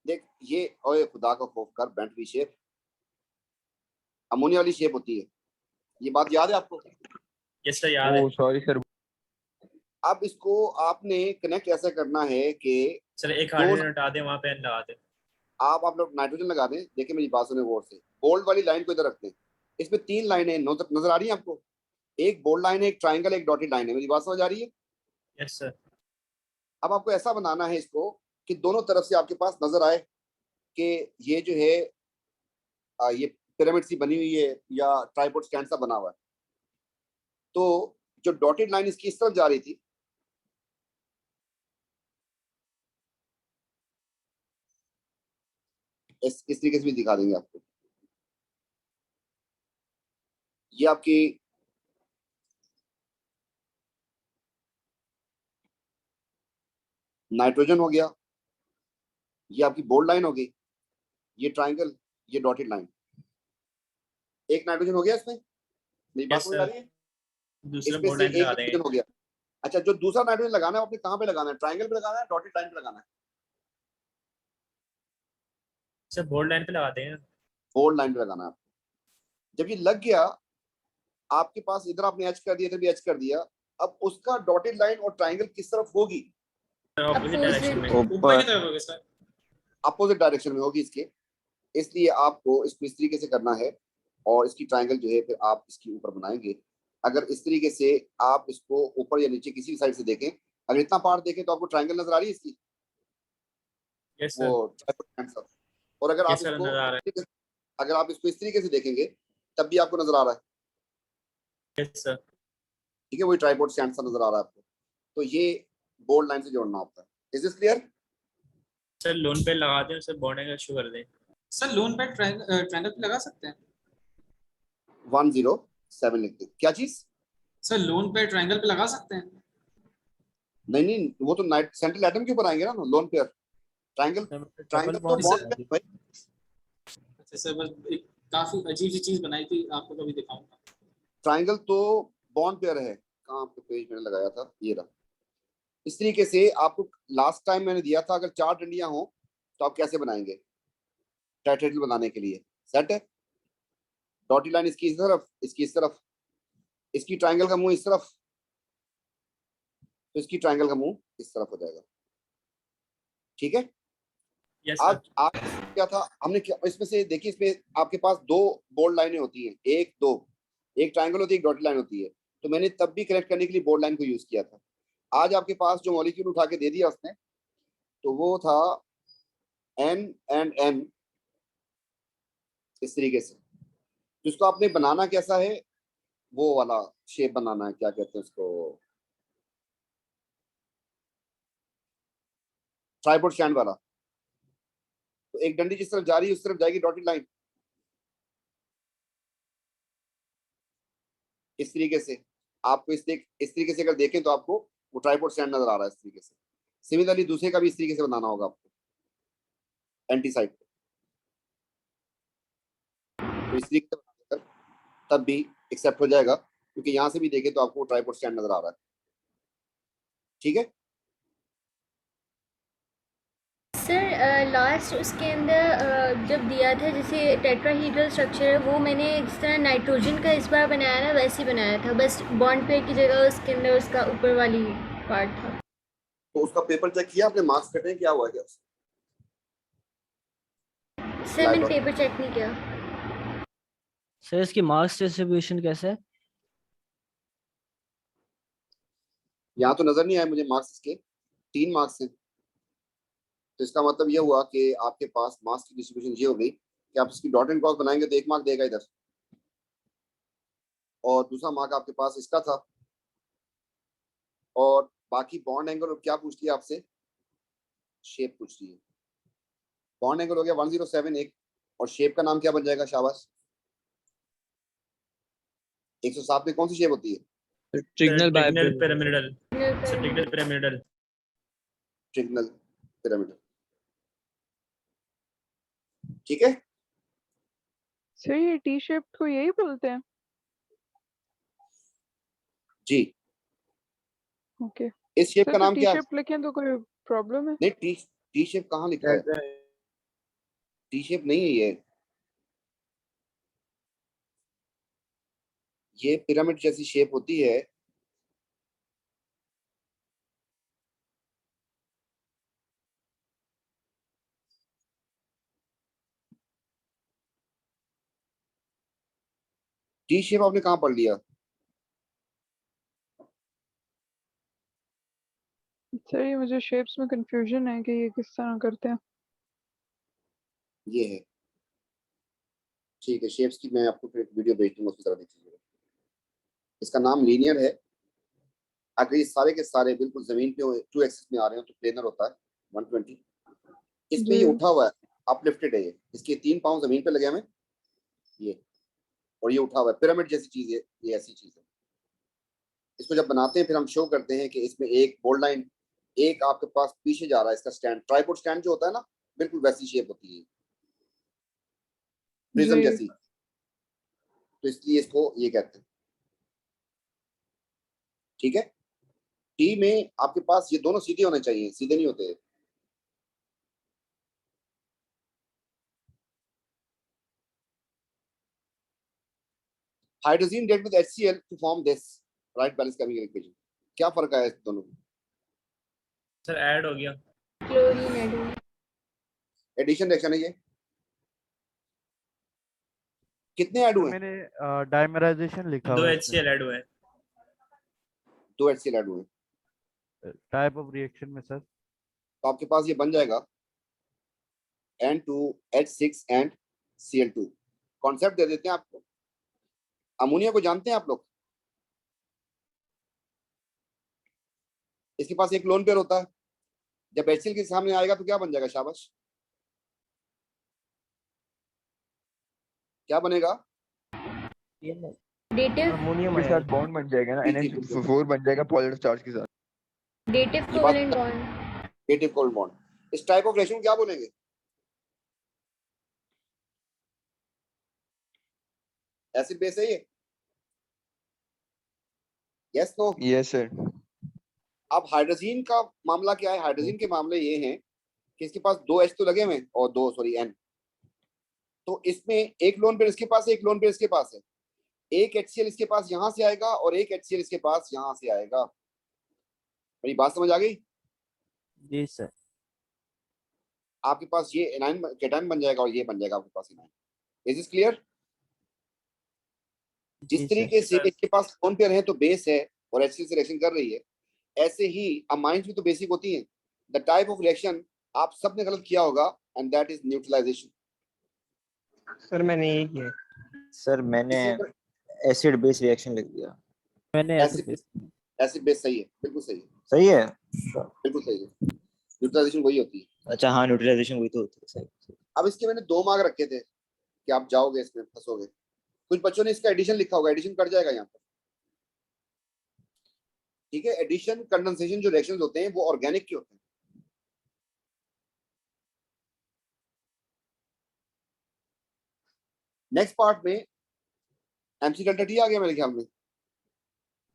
देख ये, ओए खुदा का खौफ कर, बेंट वी शेप अमोनिया वाली शेप होती है। ये बात याद है आपको? यस सर याद है। ओ सॉरी सर। अब इसको आपने कनेक्ट ऐसा करना है कि सर एक हाइड्रोजन हटा दे, वहां पे N लगा दे। आप लोग नाइट्रोजन लगा दें। देखिए मेरी बात सुने गौर से। बोल्ड वाली लाइन को इधर रखते हैं। इसमें 3 लाइनें नजर आ रही हैं आपको? एक बोल्ड लाइन है, एक ट्राइंगल, एक डॉटेड लाइन है। मेरी बात समझ आ रही है? Yes sir. अब आपको ऐसा बनाना है इसको कि दोनों तरफ से आपके पास नजर आए कि ये जो है ये पिरामिड सी बनी हुई है या ट्राइपॉड स्टैंड सा बना हुआ है। तो जो डॉटेड लाइन इसकी इस तरफ जा रही थी, इस तरीके से भी दिखा देंगे आपको। ये आपकी नाइट्रोजन हो गया, ये आपकी बोल्ड लाइन होगी, ये ट्राइंगल, ये डॉटेड लाइन। एक नाइट्रोजन हो गया इसमें, मेरी बात Yes, समझ आ रही है? दूसरा इसमें बोर्ड से लाइन एक लगा देंगे। नाइट्रोजन हो गया। अच्छा, जो दूसरा नाइट्रोजन लगाना है वो आपने कहाँ पे लगाना है? ट्राइंगल पे लगाना है, डॉटेड लाइन पे लगाना है? सर बोर्ड लाइन पे लगा देंगे। बोल्ड लाइन पे लगाना है आपको। जब ये लग गया, आपके पास इधर आपने एच कर दिया, इधर भी एच कर दिया। अब उसका डॉटेड लाइन और ट्राइंगल किस तरफ होगी? ऑपोजिट डायरेक्शन में। ऊपर की तरफ होगा सर। अपोजिट डायरेक्शन में होगी इसके। इसलिए आपको इसको इस तरीके से करना है और इसकी ट्राइंगल जो है फिर आप इसके ऊपर बनाएंगे। अगर इस तरीके से आप इसको ऊपर या नीचे किसी भी साइड से देखें, अगर इतना पार्ट देखें तो आपको ट्राइंगल नजर आ रही है इसकी, यस वो सर। Tripod answer. और अगर आप Yes, sir, इसको नजर आ रहा अगर आप इसको इस तरीके से देखेंगे तब भी आपको नजर आ रहा है। Yes sir. ठीक है, वही ट्राइपॉड स्टैंड सा नजर आ रहा है आपको। तो ये बोल्ड लाइन से जोड़ना होता है। Is this clear? Sir loan पे लगा दें, उसे बोर्ड एंगल शो कर दें। सर लोन पे ट्रायंगल पे लगा सकते हैं? 107 लिख दे। क्या चीज? सर लोन पे ट्रायंगल पे लगा सकते हैं? नहीं नहीं, वो तो नाइट सेंट्रल एटम के ऊपर आएंगे ना, लोन पेयर। ट्राइंगल ट्राइंगल तो बॉन्ड पे भाई। अच्छा सर, बस एक काफी अजीब सी चीज बनाई थी, आपको कभी दिखाऊंगा। ट्राइंगल तो बॉन्ड पेयर है। कहाँ पे पेज मैंने लगाया था? ये रहा। इस तरीके से आपको लास्ट टाइम मैंने दिया था, अगर 4 डंडियां हो तो आप कैसे बनाएंगे टेट्राहेड्रल बनाने के लिए? सेट है। डॉटेड लाइन इसकी इस तरफ, इसकी इस तरफ, इसकी ट्राइंगल का मुंह इस तरफ, तो इसकी ट्राइंगल का मुंह इस तरफ हो जाएगा। ठीक है। यस आज सर। आज क्या था हमने क्या इसमें से देखिए, इसमें आपके पास 2 बोल्ड लाइनें होती हैं, एक दो, एक ट्राइंगल होती है, एक डॉटेड लाइन होती है। तो मैंने तब भी कनेक्ट करने के लिए बोल्ड लाइन को यूज किया था। आज आपके पास जो मॉलिक्यूल उठा के दे दिया उसने, तो वो था N एंड N, इस तरीके से। जिसको आपने बनाना कैसा है, वो वाला शेप बनाना है, क्या कहते हैं उसको, ट्राइपॉड स्टैंड वाला। तो एक डंडी जिस तरफ जा रही है उस तरफ जाएगी डॉटेड लाइन, इस तरीके से। आपको इस तरीके से अगर देखें तो आपको वो ट्राइपॉड स्टैंड नजर आ रहा है इस तरीके से। सिमिलरली दूसरे का भी इस तरीके से बनाना होगा आपको एंटी साइड पे। तो इस तरीके से बनाकर तब भी एक्सेप्ट हो जाएगा, क्योंकि यहां से भी देखें तो आपको ट्राइपॉड स्टैंड नजर आ रहा है। ठीक है। सर लास्ट उसके अंदर जब दिया था जैसे टेट्राहीड्रल स्ट्रक्चर है, वो मैंने जिस तरह नाइट्रोजन का इस बार बनाया ना वैसे ही बनाया था, बस बॉन्ड पेयर की जगह उसके अंदर उसका ऊपर वाली पार्ट था। तो उसका पेपर चेक किया आपने? मार्क्स कटे क्या हुआ क्या? सर मैंने पेपर चेक नहीं किया। सर इसकी मार्क्स डिस्ट्रीब्यूशन कैसे है? यहाँ तो नजर नहीं आया मुझे मार्क्स इसके। 3 मार्क्स हैं। तो इसका मतलब ये हुआ कि आपके पास मार्क्स की डिस्ट्रीब्यूशन ये हो गई कि आप इसकी डॉट एंड क्रॉस बनाएंगे तो 1 मार्क देगा इधर, और दूसरा मार्क आपके पास इसका था। और बाकी बॉन्ड एंगल और क्या पूछ लिया आपसे? शेप पूछ रही है। बॉन्ड एंगल हो गया 107 एक, और शेप का नाम क्या बन जाएगा? शाबाश। 107 में कौन सी शेप होती है? ट्रिग्नल पिरामिडल। ट्रिग्नल पिरामिडल। ट्रिग्नल पिरामिडल। ठीक है। सर ये टी शेप को यही बोलते हैं? जी। ओके। इस शेप सर का तो नाम टी क्या है? शेप लिखें तो कोई प्रॉब्लम है? नहीं, टी शेप कहाँ लिखा है? टी शेप नहीं है ये पिरामिड जैसी शेप होती है। टी शेप आपने कहाँ पढ़ लिया? सर ये मुझे शेप्स में कंफ्यूजन है कि ये किस तरह करते हैं। ये है, ठीक है। शेप्स की मैं आपको फिर एक वीडियो भेज दूंगा, उसकी तरह देखिएगा। इसका नाम लीनियर है। अगर ये सारे के सारे बिल्कुल जमीन पे 2 एक्सिस में आ रहे हो तो प्लेनर होता है 120। इसमें ये जी उठा हुआ है, अपलिफ्टेड है ये, इसके 3 पाँव जमीन पे लगे हुए हैं ये, और ये उठा हुआ है, पिरामिड जैसी चीज है ये, ऐसी चीज है। इसको जब बनाते हैं फिर हम शो करते हैं कि इसमें एक बोल्ड लाइन, एक आपके पास पीछे जा रहा है इसका स्टैंड, ट्राइपॉड स्टैंड जो होता है ना, बिल्कुल वैसी शेप होती है, प्रिज्म जी जैसी। तो इसलिए इसको ये कहते हैं, ठीक है। टी में आपके पास ये दोनों सीधे होने चाहिए, सीधे नहीं होते। Hydrogen date with HCl to form this right balance chemical equation। क्या फर्क है इस दोनों में? सर ऐड हो गया। क्लोरीन ऐड हुआ। एडिशन रिएक्शन है ये। कितने ऐड हुए? मैंने डाइमराइजेशन लिखा 2 हुआ है HCl ऐड हुए हैं। 2 HCl ऐड हुए। टाइप ऑफ रिएक्शन में सर। तो आपके पास ये बन जाएगा N2H6 and Cl2। कॉन्सेप्ट दे देते हैं आपको। अमोनिया को जानते हैं आप लोग? इसके पास एक लोन पेयर होता है, जब HCl के सामने आएगा तो क्या बन जाएगा? शाबाश, क्या बनेगा? डेटिव अमोनियम के साथ बॉन्ड बन जाएगा ना, NH4 बन जाएगा पॉजिटिव चार्ज के साथ। Dative covalent bond. Dative covalent bond. इस टाइप ऑफ रिएक्शन क्या बोलेंगे? एसिड बेस है ये? Yes no? Yes sir. अब हाइड्रोजन का मामला क्या है? हाइड्रोजन के मामले ये हैं कि इसके पास 2 H तो लगे हुए हैं और 2 N। तो इसमें एक लोन पेयर इसके पास है, एक लोन पेयर इसके पास है। एक HCl इसके पास यहां से आएगा और एक HCl इसके पास यहां से आएगा। मेरी बात समझ आ गई? जी सर। आपके पास ये एनाइन केटाइन बन जाएगा और ये बन जाएगा आपके पास एनाइन। Is this clear? जिस तरीके से इसके पास लोन पेयर है तो बेस है और HCl से रिएक्शन कर रही है, ऐसे ही अमाइंस भी तो बेसिक होती हैं। द टाइप ऑफ रिएक्शन आप सबने गलत किया होगा and that is neutralisation. Sir मैंने यही किया। सर मैंने एसिड बेस रिएक्शन लिख दिया। मैंने एसिड बेस सही है, बिल्कुल सही है। सही है, बिल्कुल सही है। न्यूट्रलाइजेशन वही होती है। अच्छा हाँ, न्यूट्रलाइजेशन वही तो होती है। सही। अब इसके मैंने 2 मार्क रखे थे कि आप जाओगे इसमें, फंसोगे। कुछ बच्चों ने इसका एडिशन लिखा होगा, एडिशन कट जाएगा यहाँ पर, ठीक है। एडिशन कंडेंसेशन जो रिएक्शंस होते हैं वो ऑर्गेनिक के होते हैं। नेक्स्ट पार्ट में MC डेल्टा T आ गया मेरे ख्याल में।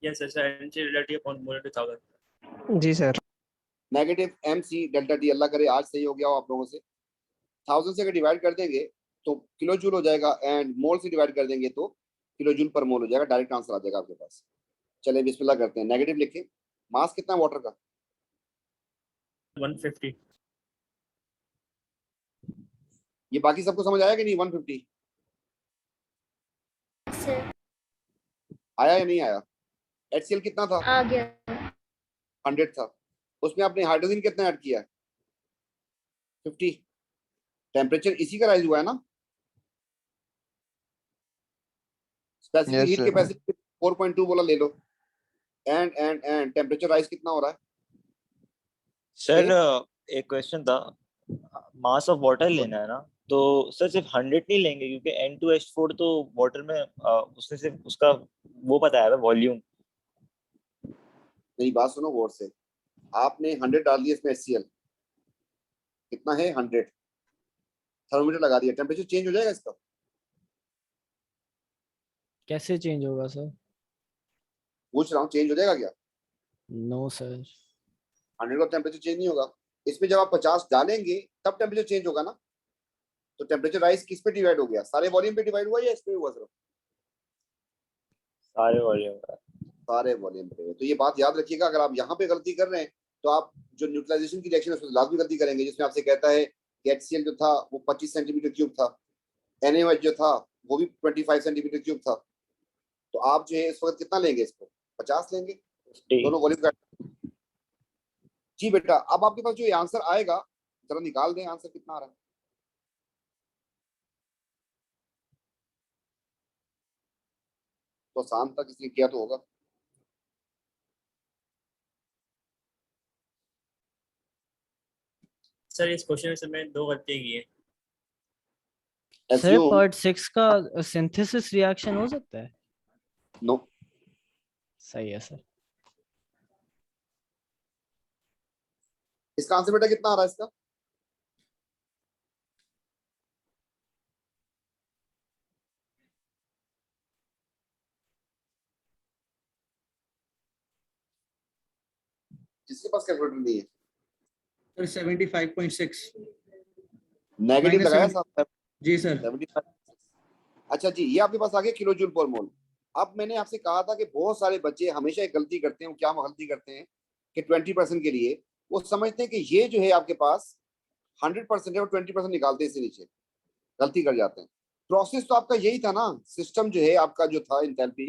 Yes sir, MC delta T upon mole 2000। जी सर। नेगेटिव MC डेल्टा T, अल्लाह करे आज सही हो गया हो आप लोगों से। 1000 से अगर डिवाइड कर देंगे तो किलो जूल हो जाएगा, एंड मोल से डिवाइड कर देंगे तो किलो जूल पर मोल हो जाएगा। डायरेक्ट आंसर आ जाएगा आपके पास। चलिए बिस्मिल्लाह करते हैं। नेगेटिव लिखें। मास कितना वाटर का? 150। ये बाकी सबको समझ आया कि नहीं? 150 सर आया या नहीं आया? HCl कितना था? आ गया। 100 था। उसमें आपने हाइड्रोजन कितना ऐड किया? 50। टेम्परेचर इसी का राइज हुआ है ना? स्पेसिफिक हीट कैपेसिटी 4.2 बोला, ले लो। एंड टेम्परेचर राइज कितना हो रहा है? सर एक क्वेश्चन था, मास ऑफ वाटर लेना है ना, तो सर सिर्फ 100 नहीं लेंगे क्योंकि N2H4 तो वाटर में उसने सिर्फ उसका वो बताया है वॉल्यूम। मेरी बात सुनो गौर से। आपने 100 डाल दिया इसमें HCl, कितना है? 100। थर्मोमीटर लगा दिया, टेम्परेचर चेंज हो जाएगा इसका? कैसे चेंज होगा सर? पूछ रहा हूँ, चेंज हो जाएगा क्या? No sir. 100 का टेम्परेचर चेंज नहीं होगा। इसमें जब आप 50 डालेंगे तब टेम्परेचर चेंज होगा ना। तो टेम्परेचर राइज किस पे डिवाइड हो गया? सारे वॉल्यूम पे डिवाइड हुआ या इस पे हुआ? सिर्फ सारे वॉल्यूम का। सारे वॉल्यूम पे। तो ये बात याद रखिएगा, अगर आप यहाँ पे गलती कर रहे हैं तो आप जो न्यूट्रलाइजेशन की रिएक्शन है उसमें लाजमी गलती करेंगे, जिसमें आपसे कहता है कि HCl जो था वो 25 सेंटीमीटर क्यूब था, NaOH जो था वो भी 25 सेंटीमीटर क्यूब था। तो आप जो है इस वक्त कितना लेंगे? इसको 50 लेंगे, दोनों वॉल्यूम का। जी बेटा, अब आपके पास जो ये आंसर आएगा जरा निकाल दें, आंसर कितना आ रहा है। तो आसान था, किसने किया तो होगा। सर इस क्वेश्चन में से मैंने 2 गलतियां की है। सर Assume, पार्ट 6 का सिंथेसिस रिएक्शन हो सकता है? नो। सही है सर। इसका आंसर बेटा कितना आ रहा है इसका? जिसके पास कैलकुलेटर नहीं है, सर 75.6 नेगेटिव लगाया -70 साहब। जी सर। 75। अच्छा जी, ये आपके पास आ गया किलो जूल पर मोल। अब मैंने आपसे कहा था कि बहुत सारे बच्चे हमेशा एक गलती करते हैं। क्या गलती करते हैं कि 20% के लिए वो समझते हैं कि ये जो है आपके पास 100% है और 20% निकालते हैं इससे नीचे, गलती कर जाते हैं। प्रोसेस तो आपका यही था ना, सिस्टम जो है आपका जो था इंथैल्पी,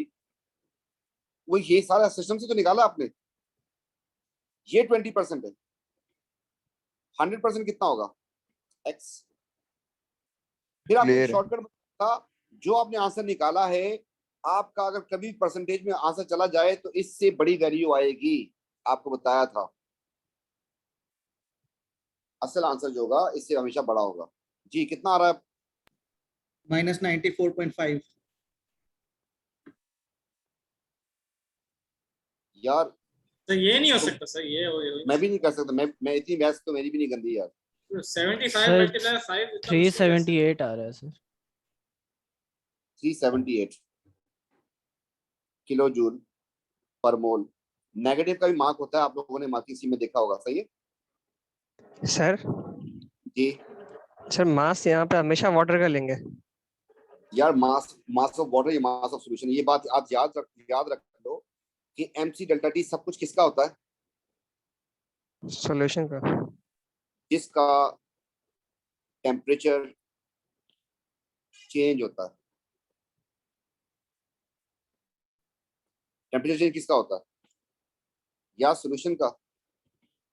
वो ये सारा सिस्टम से तो निकाला आपने। ये 20% है, 100% कितना होगा? एक्स। फिर आपको क्लियर है। शॉर्टकट था, जो आपने आंसर निकाला है आपका, अगर कभी परसेंटेज में आंसर चला जाए तो इससे बड़ी वैल्यू आएगी। आपको बताया था असल आंसर जो होगा इससे हमेशा बड़ा होगा। जी कितना आ रहा है? -94.5 यार तो ये नहीं हो तो सकता सर, ये हो मैं भी नहीं कर सकता, मैं इतनी मैथ्स तो मेरी भी नहीं गंदी यार। 75 सर मल्टीप्लाई 5 इतना मुश्किल है। 378 आ रहा है सर। 378 किलो जूल पर मोल। नेगेटिव का भी मार्क होता है, आप लोगों ने मार्किंग सी में देखा होगा, सही है सर जी। सर मास यहाँ पे हमेशा वाटर का लेंगे। यार मास मास ऑफ वाटर, ये मास ऑफ सॉल्यूशन, ये बात आप याद रख लो कि mc डेल्टा टी सब कुछ किसका होता है? सॉल्यूशन का। जिसका टेम्परेचर चेंज होता है। टेम्परेचर चेंज किसका होता है? या सॉल्यूशन का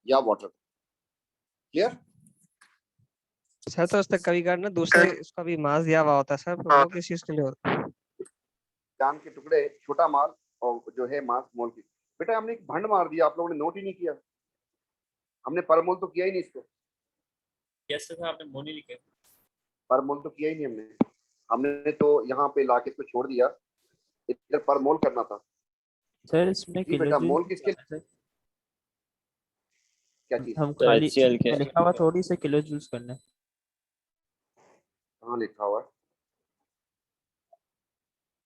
या वाटर। क्लियर? सर तो उसका कभी कभार ना दूसरे उसका भी मास दिया हुआ होता है सर, वो किस चीज के लिए होता है? जान के टुकड़े, छोटा माल और जो है मास मोल की। बेटा हमने एक भंड मार दिया, आप लोगों ने नोट ही नहीं किया। हमने पर मोल तो किया ही नहीं इसको। यस सर आपने मोल नहीं लिखे। पर मोल तो किया ही नहीं हमने। हमने तो यहाँ पे लाके इसको छोड़ दिया, इधर पर मोल करना था। सर इसमें जी किलो बेटा, जूल मोल किसके, सर क्या चीज? हम तो खाली HCl के लिखा हुआ थोड़ी से किलो जूल्स करना है। कहाँ लिखा हुआ है?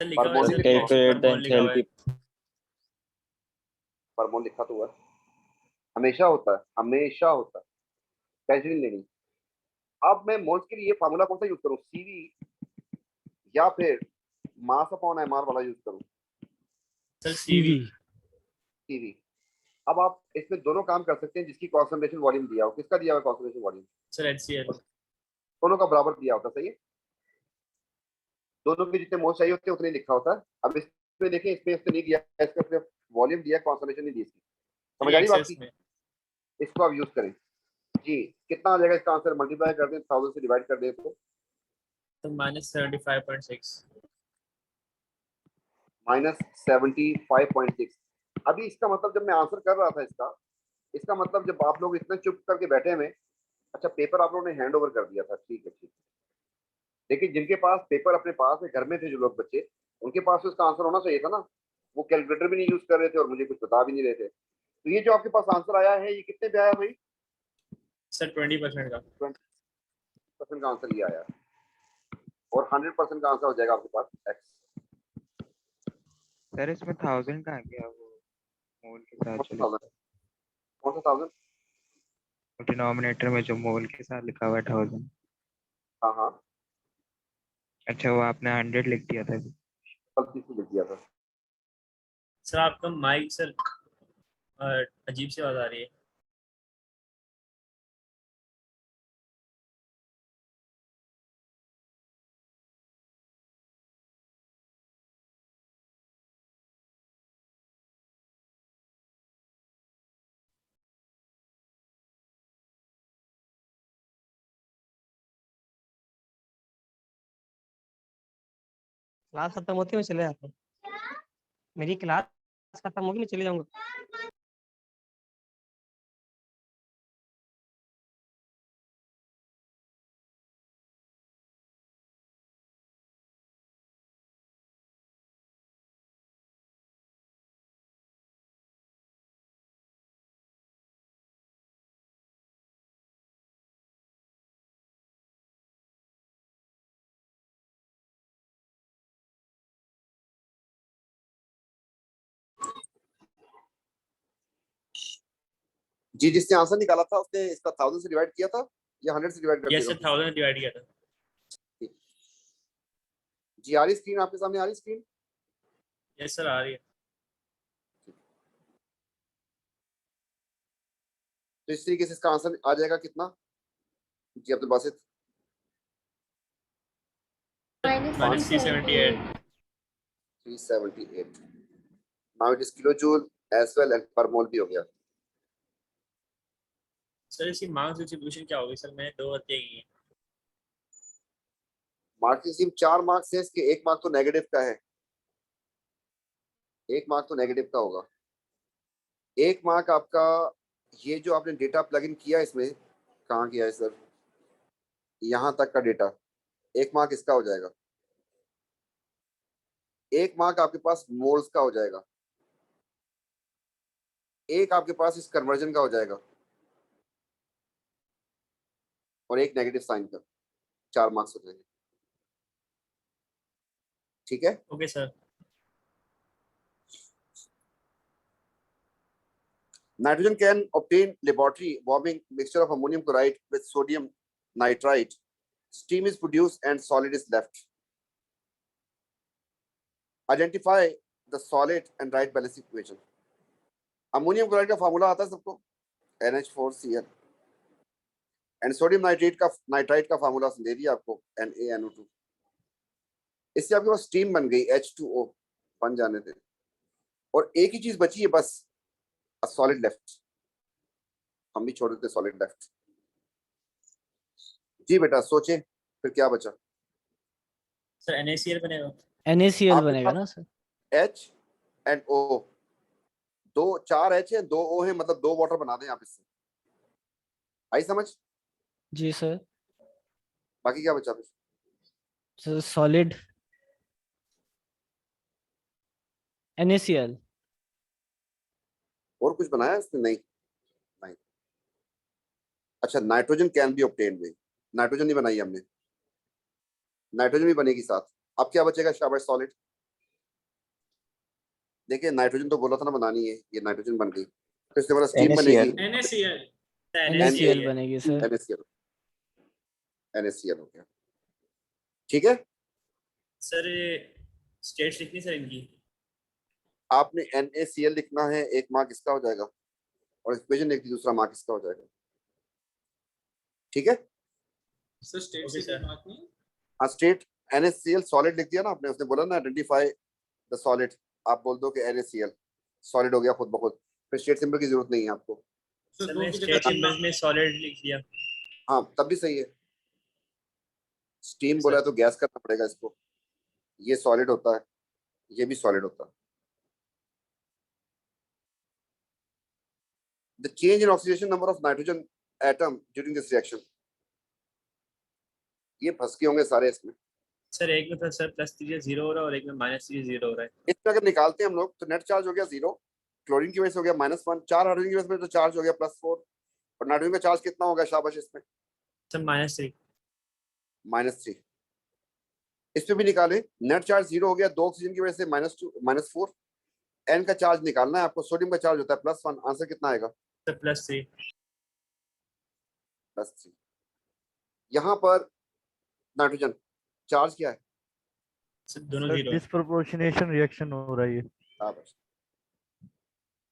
सर लिखा पर हुआ है मोल सर, नहीं लिखा हुआ? कैलकुलेट द मोल लिखा हुआ है। एंथैल्पी। पर मोल लिखा तो हुआ है, हमेशा होता है, हमेशा होता है, टेंशन नहीं लेनी। अब मैं मोल्स के लिए फार्मूला कौन सा यूज करूँ, सीवी या फिर मास अपॉन एमआर वाला यूज करूँ? Sir CV. सीवी। अब आप इसमें दोनों काम कर सकते हैं, जिसकी कॉन्सेंट्रेशन वॉल्यूम दिया हो। किसका दिया हुआ कॉन्सेंट्रेशन वॉल्यूम? Sir HCl। दोनों का बराबर दिया होता, सही है। दोनों के जितने मोल्स चाहिए होते हैं उतने लिखा होता है। अब इसमें देखें, इसमें इसने नहीं दिया, इसका सिर्फ वॉल्यूम दिया, कॉन्सेंट्रेशन नहीं दी इसकी। समझ आ रही बात की? इसको आप यूज करें। जी कितना आ जाएगा इसका आंसर? मल्टीप्लाई कर दें, 1000 से डिवाइड कर दें तो -75.6। -75.6। अभी इसका मतलब जब मैं आंसर कर रहा था इसका मतलब जब आप लोग इतने चुप करके बैठे हुए, अच्छा पेपर आप लोगों ने हैंड ओवर कर दिया था, ठीक है ठीक। लेकिन जिनके पास पेपर अपने पास है, घर में थे जो लोग बच्चे, उनके पास तो इसका आंसर होना चाहिए था ना। वो कैलकुलेटर भी नहीं यूज कर रहे थे और मुझे कुछ बता भी नहीं रहे थे। तो ये जो आपके पास आंसर आया है, ये कितने पे आया भाई? सर 20% का। 20% का आंसर ये आया, और 100% का आंसर हो जाएगा आपके पास एक्स। सर इसमें 1000 कहाँ गया, वो मोल के साथ कौन सा जो 1000? कौन सा 1000? डिनोमिनेटर में जो मोल के साथ लिखा हुआ है 1000। हाँ हाँ, अच्छा वो आपने 100 लिख दिया था। गलती से लिख दिया था। सर आपका माइक सर अजीब सी आवाज आ रही है। क्लास खत्म होती है मैं चले जाता हूँ, मेरी क्लास खत्म होगी मैं चले जाऊंगा। जी, जिसने आंसर निकाला था उसने इसका 1000 से डिवाइड किया था या 100 से डिवाइड कर यस दिया सर 1000 डिवाइड किया था। जी आ रही स्क्रीन आपके सामने, आ रही स्क्रीन? यस सर आ रही है। तो इस तरीके से इसका आंसर आ जाएगा कितना जी Abdul Basit? Minus 378। 378। Now it is kilo joule as well and per mole भी हो गया। सर इसकी मार्क्स डिस्ट्रीब्यूशन क्या होगी? सर मैंने 2 हत्या की है। मार्क्स की 4 मार्क्स है इसके, 1 मार्क तो नेगेटिव का है, 1 मार्क तो नेगेटिव का होगा। 1 मार्क आपका ये जो आपने डेटा प्लग इन किया इसमें, कहाँ किया है सर, यहाँ तक का डेटा, 1 मार्क इसका हो जाएगा। 1 मार्क आपके पास मोल्स का हो जाएगा, 1 आपके पास इस कन्वर्जन का हो जाएगा और 1 नेगेटिव साइन का, 4 मार्क्स हो जाएंगे। ठीक है? Okay sir. Nitrogen can obtain laboratory warming mixture of ammonium chloride with sodium nitrite. Steam is produced and solid is left. Identify the solid and right balancing equation. Ammonium chloride का formula आता है सबको, NH4Cl, and sodium nitrite का formula दे दिया आपको, NaNO2। इससे आपके पास steam बन गई, H2O बन जाने थे, और एक ही चीज बची है बस, सॉलिड लेफ्ट। हम भी छोड़ देते सॉलिड लेफ्ट। जी बेटा सोचे फिर क्या बचा? सर NaCl बनेगा। NaCl बनेगा ना sir? H and O, 4 H है 2 O है, मतलब 2 वाटर बना दें आप इससे। आई समझ? जी सर। बाकी क्या बचा फिर? Sir solid NaCl। और कुछ बनाया इसने? नहीं नहीं। अच्छा, नाइट्रोजन कैन बी ऑब्टेन्ड में, नाइट्रोजन नहीं बनाई हमने, नाइट्रोजन भी बनेगी साथ। अब क्या बचेगा? शाबाश सॉलिड। देखिए नाइट्रोजन तो बोला था ना बनानी है, ये नाइट्रोजन बन गई, तो इसके बाद स्टीम बनेगी, NaCl बनेगी सर। NaCl हो गया। ठीक है सर स्टेट्स लिखनी सर इनकी। आपने NaCl लिखना है, 1 मार्क इसका हो जाएगा, और इक्वेशन लिख दी, दूसरा मार्क इसका हो जाएगा। ठीक है सर स्टेट से कोई बात नहीं। हाँ, स्टेट NaCl सॉलिड लिख दिया ना आपने, उसने बोला ना आइडेंटिफाई द सॉलिड, आप बोल दो कि NaCl सॉलिड हो गया खुद ब खुद, फिर स्टेट सिंबल की जरूरत नहीं है आपको। सर मैं स्टेट सिंबल में सॉलिड लिख दिया। हाँ तब भी सही है, स्टीम बोला तो गैस करना पड़ेगा इसको, ये सॉलिड होता है, ये भी सॉलिड होता है। The change in oxidation number of nitrogen atom during this reaction, ये फंस के होंगे सारे इसमें। सर एक में सर +3 0 हो रहा है और एक में -3 0 हो रहा है। इसमें अगर निकालते हैं हम लोग तो नेट चार्ज हो गया 0, क्लोरीन की वजह से हो गया -1, 4 हाइड्रोजन की वजह से तो चार्ज हो गया +4, और नाइट्रोजन का चार्ज कितना होगा शाबाश इसमें? सर -3। -3। इस पे भी निकाले, नेट चार्ज 0 हो गया, 2 ऑक्सीजन की वजह से -2 -4। एन का चार्ज निकालना है आपको, सोडियम का चार्ज होता है +1, आंसर कितना आएगा? सर +3। +3। यहाँ पर नाइट्रोजन चार्ज क्या है? सर दोनों 0 है। डिस्प्रोपोर्शनेशन रिएक्शन हो रही है।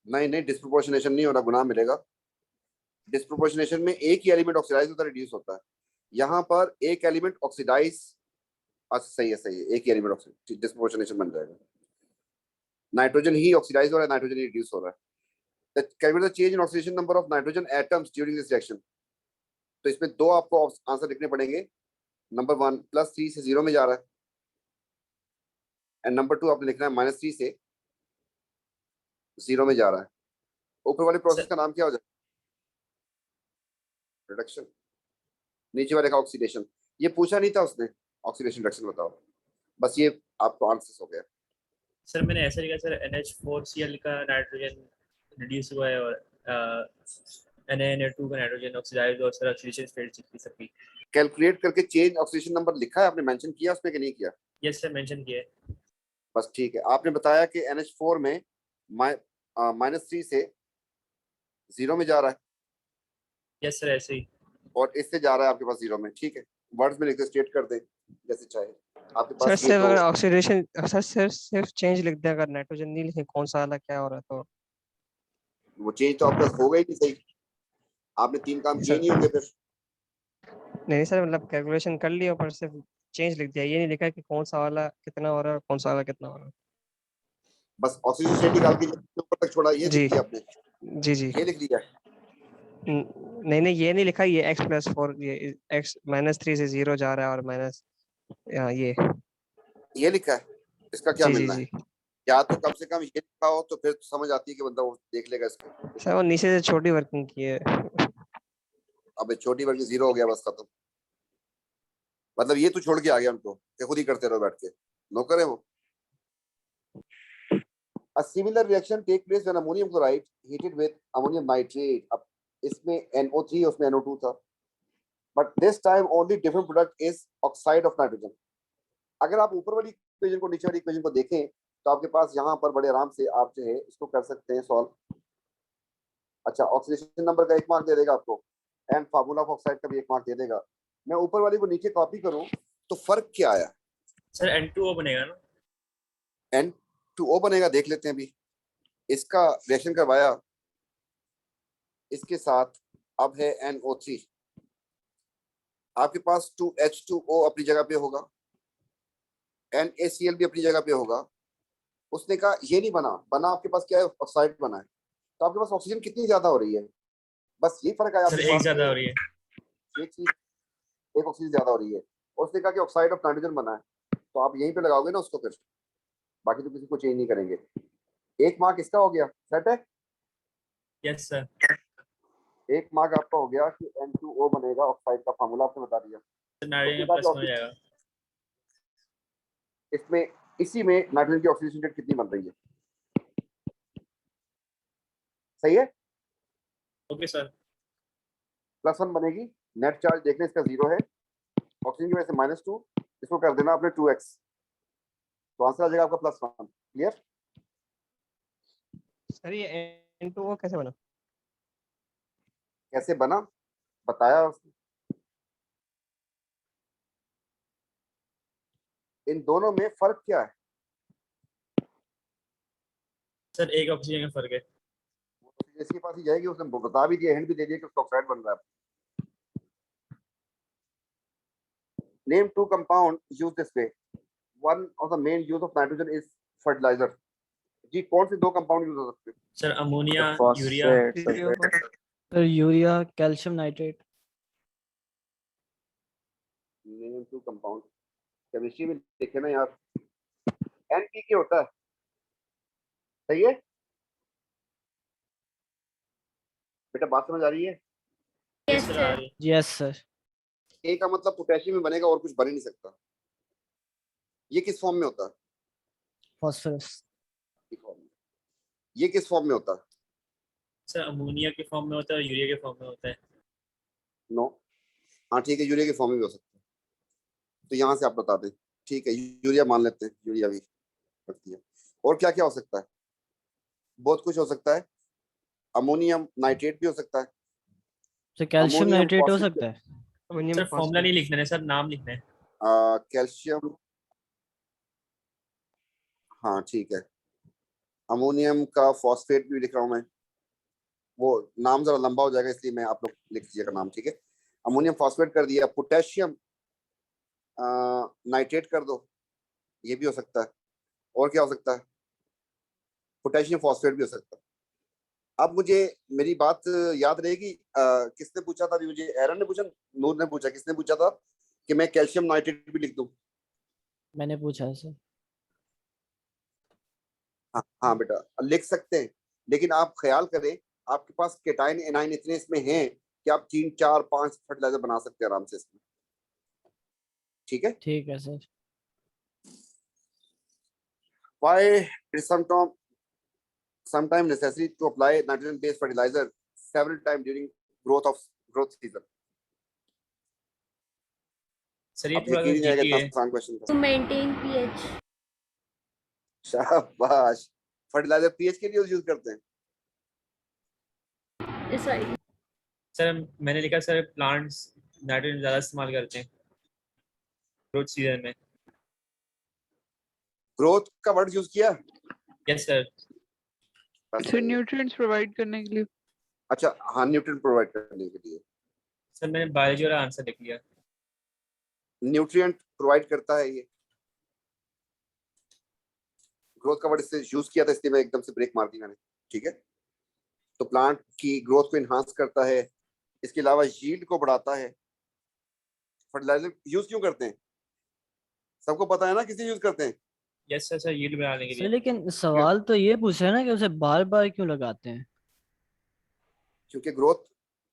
नहीं डिस्प्रोपोर्शनेशन नहीं हो रहा, गुनाह मिलेगा। डिस्प्रोपोर्शनेशन में एक ही एलिमेंट ऑक्सीडाइज होता है, रिड्यूस होता है। यहाँ पर एक एलिमेंट ऑक्सीडाइज, सही है एक ही एलिमेंट ऑक्सीडाइज, डिस्प्रोपोर्शनेशन बन जाएगा। नाइट्रोजन ही ऑक्सीडाइज हो रहा है, नाइट्रोजन ही रिड्यूस हो रहा है। Calculate the change in oxidation number of nitrogen atoms during this reaction. तो इसमें 2 आपको आंसर लिखने पड़ेंगे। नंबर 1 +3 से 0 में जा रहा है, एंड नंबर 2 आपने लिखना है -3 से 0 में जा रहा है। ऊपर वाले प्रोसेस का नाम क्या हो जाएगा? रिडक्शन। नीचे वाले का ऑक्सीडेशन। ये पूछा नहीं था उसने, ऑक्सीडेशन रिडक्शन बताओ, बस ये आपको आंसर हो गया। सर मैंने ऐसा लिखा सर NH4Cl का नाइट्रोजन रिड्यूस हुआ है और Na2 का नाइट्रोजन ऑक्सीडाइज्ड और सर ऑक्सीडेशन स्टेट की सबकी कैलकुलेट करके चेंज ऑक्सीडेशन नंबर लिखा है आपने, मेंशन किया उसमें कि नहीं किया? यस सर मेंशन किया है। बस ठीक है। आपने बताया कि NH4 में -3 से 0 में जा रहा है यस सर ऐसे ही। और इससे जा रहा है आपके पास 0 में। ठीक है, वर्ड्स में लिखते स्टेट कर दे जैसे चाहे आपके सर पास। ये सिर्फ तो अगर ऑक्सीडेशन सर सिर्फ चेंज लिख दें, अगर नाइट्रोजन नहीं लिखे कौन सा वाला क्या हो रहा है तो वो चेंज तो आपके पास होगा ही नहीं। सही, आपने 3 काम किए सर नहीं होंगे फिर। नहीं सर, मतलब कैलकुलेशन कर लिया पर सिर्फ चेंज लिख दिया, ये नहीं लिखा कि कौन सा वाला कितना हो रहा है कौन सा वाला कितना हो रहा है। बस ऑक्सीजन स्टेट निकाल के ऊपर तक छोड़ा, ये जी लिख दिया आपने? जी ये लिख दिया? नहीं ये नहीं लिखा, ये x+4 ये x -3 से 0 जा रहा है और माइनस ये लिखा है। इसका क्या जी मिलना जी है? या तो कम से कम ये लिखा हो तो फिर समझ आती है कि बंदा वो देख लेगा इसको। सर वो नीचे से छोटी वर्किंग की है। अबे छोटी वर्ग 0 हो गया, बस खत्म। मतलब ये तो छोड़ के आ गया उनको कि खुद ही करते रहो बैठ के, नौकर है वो। A similar reaction take place when ammonium chloride heated with ammonium nitrate. अब इसमें NO3 उसमें NO2 था, but this time only different product is oxide of nitrogen. अगर आप ऊपर वाली इक्वेशन को नीचे वाली इक्वेशन को देखें तो आपके पास यहाँ पर बड़े आराम से आप जो है इसको कर सकते हैं सॉल्व। अच्छा, ऑक्सीडेशन नंबर का 1 मार्क दे देगा आपको एंड फार्मूला ऑफ ऑक्साइड का भी 1 मार्क दे देगा। मैं ऊपर वाली को नीचे कॉपी करूं तो फर्क क्या आया? सर N2O बनेगा ना? N2O बनेगा, देख लेते हैं अभी। इसका रिएक्शन करवाया इसके साथ, अब है NO3। आपके पास 2H2O अपनी जगह पे होगा, NaCl भी अपनी जगह पे होगा। उसने कहा ये नहीं बना, बना आपके पास क्या है? ऑक्साइड बना है। तो आपके पास ऑक्सीजन कितनी ज्यादा हो रही है? बस ये फर्क आया। सर एक ज्यादा हो रही है। एक चीज, एक ऑक्सीजन ज्यादा हो रही है। और उसने कहा कि ऑक्साइड ऑफ नाइट्रोजन बना है, तो आप यहीं पे लगाओगे ना उसको, फिर बाकी तो किसी को चेंज नहीं करेंगे। 1 मार्क इसका हो गया, सेट है? Yes sir. 1 मार्क आपका हो गया कि N2O बनेगा, ऑक्साइड का फार्मूला आपने बता दिया। नाइट्रोजन प्लस हो जाएगा इसमें, इसी में नाइट्रोजन की ऑक्सीडेशन रेट कितनी बन रही है? सही है? Okay sir. +1 बनेगी। नेट चार्ज देख लें, इसका 0 है, ऑक्सीजन की वजह से -2, इसको कर देना आपने 2x, तो आंसर आ जाएगा आपका +1। क्लियर? सर ये N2O कैसे बना? कैसे बना बताया उसने। इन दोनों में फर्क क्या है? सर एक ऑक्सीजन का फर्क है। इसके पास ही जाएगी, उसने बता भी दिया, हिंट भी दे दिया कि उसका ऑक्साइड बन रहा है। Name 2 compound used this way. One of the main use of nitrogen is fertilizer. जी कौन से 2 कंपाउंड यूज हो सकते हैं? Sir ammonia, urea. Sir urea, calcium nitrate. Name 2 compound, chemistry में देखे ना यार, NPK होता है। सही है बेटा, बात समझ आ रही है? Yes sir. Yes sir. A का मतलब पोटेशियम में बनेगा और कुछ बन ही नहीं सकता। ये किस फॉर्म में होता है? फास्फोरस। ये किस फॉर्म में होता है? सर अमोनिया के फॉर्म में होता है, यूरिया के फॉर्म में होता है। नो, हाँ ठीक है, यूरिया के फॉर्म में भी हो सकता है, तो यहाँ से आप बता दें। ठीक है, यूरिया मान लेते हैं, यूरिया भी रखती है। और क्या क्या हो सकता है? बहुत कुछ हो सकता है। अमोनियम नाइट्रेट भी हो सकता है। सर कैल्शियम अमोनियम नाइट्रेट हो फॉस्फेट- सकता है। सर फॉर्मूला नहीं लिखना है सर, नाम लिखना है। कैल्शियम, हाँ ठीक है। अमोनियम का फॉस्फेट भी लिख रहा हूँ मैं, वो नाम जरा लंबा हो जाएगा इसलिए मैं, आप लोग लिख लीजिएगा नाम। ठीक है, अमोनियम फॉस्फेट कर दिया। पोटेशियम नाइट्रेट कर दो, ये भी हो सकता है। और क्या हो सकता है? पोटेशियम फॉस्फेट भी हो सकता है। अब मुझे मेरी बात याद रहेगी, किसने पूछा था? मुझे एरन ने पूछा, नूर ने पूछा, किसने पूछा था कि मैं कैल्शियम नाइट्रेट भी लिख दूं? मैंने पूछा है सर। हाँ हाँ बेटा लिख सकते हैं, लेकिन आप ख्याल करें आपके पास केटाइन एनाइन इतने इसमें हैं कि आप 3 4 5 फर्टिलाइजर बना सकते हैं आराम से इसमें। ठीक है, ठीक है sir. why it sometimes necessary to apply nitrogen based fertilizer several times during growth season? Sir ये अब थोड़ा सा यकीन नहीं आएगा tricky इतना है। आसान क्वेश्चन था। To maintain pH. शाबाश, फर्टिलाइजर पीएच के लिए यूज करते हैं। Sorry. सर मैंने लिखा सर प्लांट्स नाइट्रोजन ज़्यादा इस्तेमाल करते हैं ग्रोथ सीजन में। ग्रोथ का वर्ड यूज किया? Yes sir. Sir nutrients provide करने के लिए। अच्छा हाँ, न्यूट्रिएंट प्रोवाइड करने के लिए। सर मैंने बायोलॉजी वाला आंसर लिख लिया। न्यूट्रिएंट प्रोवाइड करता है ये, ग्रोथ का वर्ड इससे यूज किया था इसलिए मैं एकदम से ब्रेक मार दी मैंने। ठीक है, तो प्लांट की ग्रोथ को इनहांस करता है, इसके अलावा यील्ड को बढ़ाता है। फर्टिलाइजर यूज क्यों करते हैं सबको पता है ना, किसी यूज करते हैं? यस सर, सर यील्ड बढ़ाने के सर लिए। लेकिन सवाल तो ये पूछा है ना कि उसे बार बार क्यों लगाते हैं? क्योंकि ग्रोथ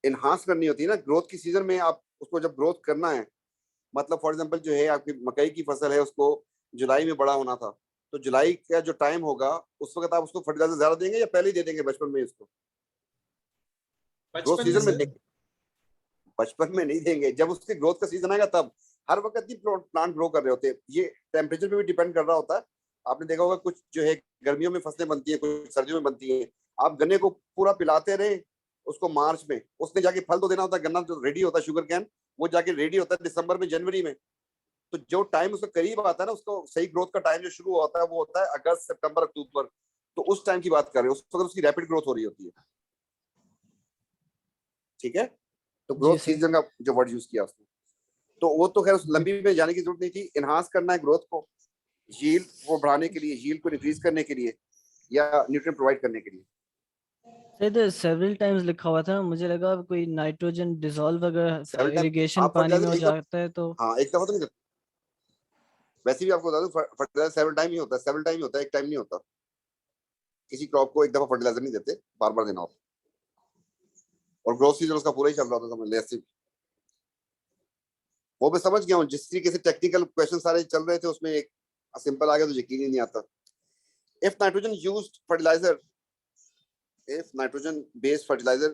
इनहांस करनी होती है ना, ग्रोथ की सीजन में आप उसको जब ग्रोथ करना है, मतलब फॉर एग्जांपल जो है आपकी मकई की फसल है उसको जुलाई में बड़ा होना था, तो जुलाई का जो टाइम होगा उस वक्त आप उसको फर्टिलाइजर ज्यादा देंगे या पहले ही दे देंगे बचपन में उसको? ग्रोथ सीजन में देंगे, बचपन में नहीं देंगे, जब उसके ग्रोथ का सीजन आएगा तब। हर वक्त ही प्लांट ग्रो कर रहे होते हैं, ये टेम्परेचर पे भी डिपेंड कर रहा होता है। आपने देखा होगा कुछ जो है गर्मियों में फसलें बनती है, कुछ सर्दियों में बनती है। आप गन्ने को पूरा पिलाते रहे उसको मार्च में, उसने जाके फल तो देना होता है, गन्ना जो रेडी होता है शुगर कैन वो जाके रेडी होता है दिसंबर में जनवरी में। तो जो टाइम उसका करीब आता है ना, उसको सही ग्रोथ का टाइम जो शुरू होता है वो होता है अगस्त सितंबर अक्टूबर। तो उस टाइम की बात कर रहे हो, उस वक्त उसकी रैपिड ग्रोथ हो रही होती है। ठीक है, तो ग्रोथ सीजन का जो वर्ड यूज किया उसने, तो वो तो खैर उस लंबी में जाने की जरूरत नहीं थी। इनहांस करना है ग्रोथ को, यील्ड को बढ़ाने के लिए, यील्ड को इंक्रीज करने के लिए, या न्यूट्रिएंट प्रोवाइड करने के लिए। इधर सेवरल टाइम्स लिखा हुआ था, मुझे लगा कोई नाइट्रोजन डिसॉल्व अगर इरिगेशन पानी में हो जाता है तो। हाँ एक दफा तो नहीं करते, वैसे भी आपको बता दूं फर्टिलाइजर सेवरल टाइम ही होता है, सेवरल टाइम ही होता है, एक टाइम नहीं होता। किसी क्रॉप को एक दफा फर्टिलाइजर नहीं देते, बार बार देना होता। और ग्रोथ सीजन उसका पूरा ही चल रहा था, समझ ले। वो मैं समझ गया हूँ, जिस तरीके से टेक्निकल क्वेश्चन सारे चल रहे थे उसमें एक सिंपल आ गया तो यकीन ही नहीं आता। If nitrogen used fertiliser, if nitrogen based fertilizer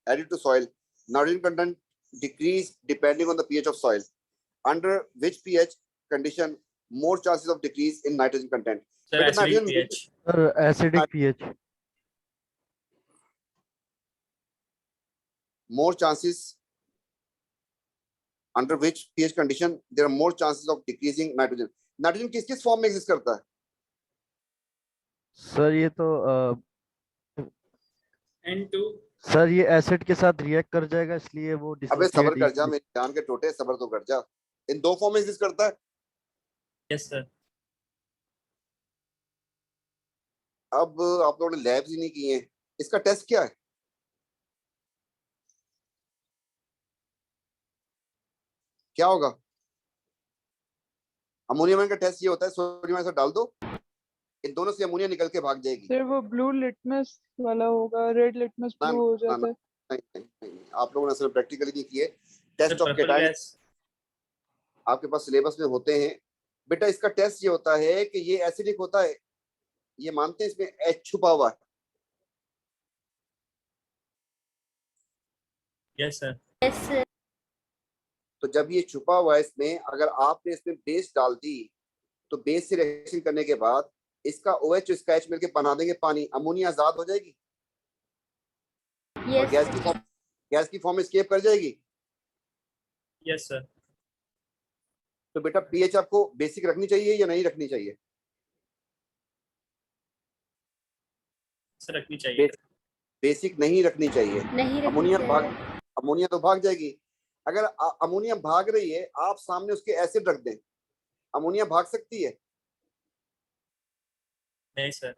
added to soil, nitrogen content decrease depending on the pH of soil. Under which pH condition more chances of decrease in nitrogen content? Sir, acidic pH. Sir, acidic pH. More chances, under which pH condition there are more chances of decreasing nitrogen. Nitrogen किस किस form में exist करता है? Sir ये तो N2 sir ये acid के साथ रिएक्ट कर जाएगा, इसलिए वो अबे सबर कर जा, मेरे जान के टोटे, सबर तो कर जा। इन दो फॉर्म में एग्जिस्ट करता है। Yes sir. अब आप लोगों ने लैब्स ही नहीं किए हैं, इसका टेस्ट क्या है? क्या होगा? अमोनियम का टेस्ट ये होता है, सोडियम आयोडाइड डाल दो, इन दोनों से अमोनिया निकल के भाग जाएगी। सर वो ब्लू लिटमस वाला होगा, रेड लिटमस ब्लू हो जाता है। नहीं, आप लोगों ने असल प्रैक्टिकली नहीं किए। टेस्ट ऑफ केटाइन आपके पास सिलेबस में होते हैं बेटा। इसका टेस्ट ये होता है कि ये एसिडिक होता है, ये मानते हैं, इसमें एच छुपा हुआ है। Yes sir. Yes sir. तो जब ये छुपा हुआ है इसमें, अगर आपने इसमें बेस डाल दी तो बेस से रिएक्शन करने के बाद इसका OH इसका H मिलके बना देंगे पानी, अमोनिया आजाद हो जाएगी। yes, और गैस की फॉर्म एस्केप कर जाएगी। Yes sir. तो बेटा पीएच आपको बेसिक रखनी चाहिए या नहीं रखनी चाहिए? सर रखनी चाहिए। बेसिक नहीं रखनी चाहिए। अमोनिया तो भाग जाएगी। अगर अमोनिया भाग रही है, आप सामने उसके एसिड रख दें, अमोनिया भाग सकती है? नहीं सर।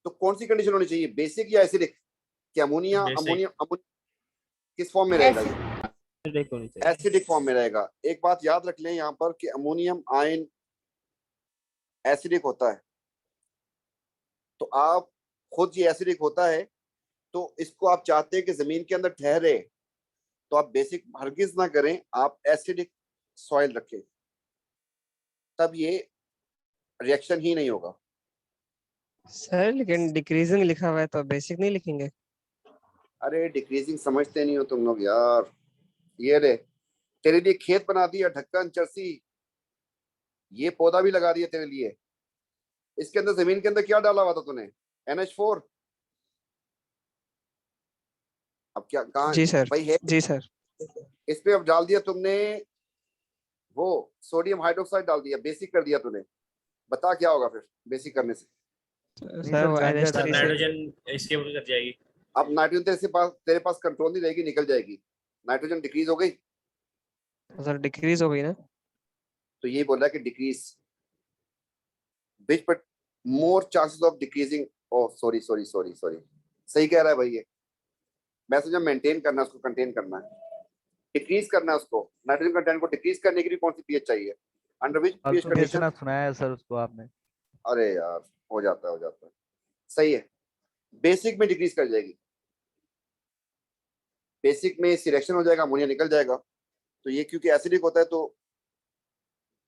तो कौन सी कंडीशन होनी चाहिए, बेसिक या एसिडिक? कि अमोनिया किस फॉर्म में रहेगा? एसिडिक फॉर्म में रहेगा। एक बात याद रख लें यहाँ पर कि अमोनियम आयन एसिडिक होता है। तो आप खुद ये एसिडिक होता है, तो इसको आप चाहते हैं कि जमीन के अंदर ठहरे, तो आप बेसिक हरगिज ना करें, आप एसिडिक सॉइल रखें, तब ये रिएक्शन ही नहीं होगा। सर लेकिन डिक्रीजिंग लिखा हुआ है तो बेसिक नहीं लिखेंगे? अरे डिक्रीजिंग समझते नहीं हो तुम लोग यार। ये रे, तेरे लिए खेत बना दिया, ढक्कन चरसी, ये पौधा भी लगा दिया तेरे लिए। इसके अंदर जमीन के अंदर क्या डाला हुआ था तूने? NH4। अब क्या कहाँ जी सर, भाई है? जी सर। इस पे अब डाल दिया तुमने वो सोडियम हाइड्रोक्साइड डाल दिया, बेसिक कर दिया तूने। बता क्या होगा फिर बेसिक करने से? सर वो NH3 से नाइट्रोजन इसके ऊपर कर जाएगी। अब नाइट्रोजन तेरे पास कंट्रोल नहीं रहेगी, निकल जाएगी। नाइट्रोजन डिक्रीज हो गई, सर डिक्रीज हो गई ना? तो ये बोल रहा है कि decrease but more chances of decreasing. Oh sorry sorry sorry sorry, सही कह रहा है भाई ये। मैं समझा मेंटेन करना है उसको, कंटेन करना है, डिक्रीज करना है उसको। नाइट्रोजन कंटेंट को डिक्रीज करने के लिए कौन सी पीएच चाहिए? Under which pH condition? कितना सुनाया है सर उसको आपने? अरे यार हो जाता है, हो जाता है। सही है, बेसिक में डिक्रीज कर जाएगी, बेसिक में सिलेक्शन हो जाएगा, अमोनिया निकल जाएगा। तो ये क्योंकि एसिडिक होता है तो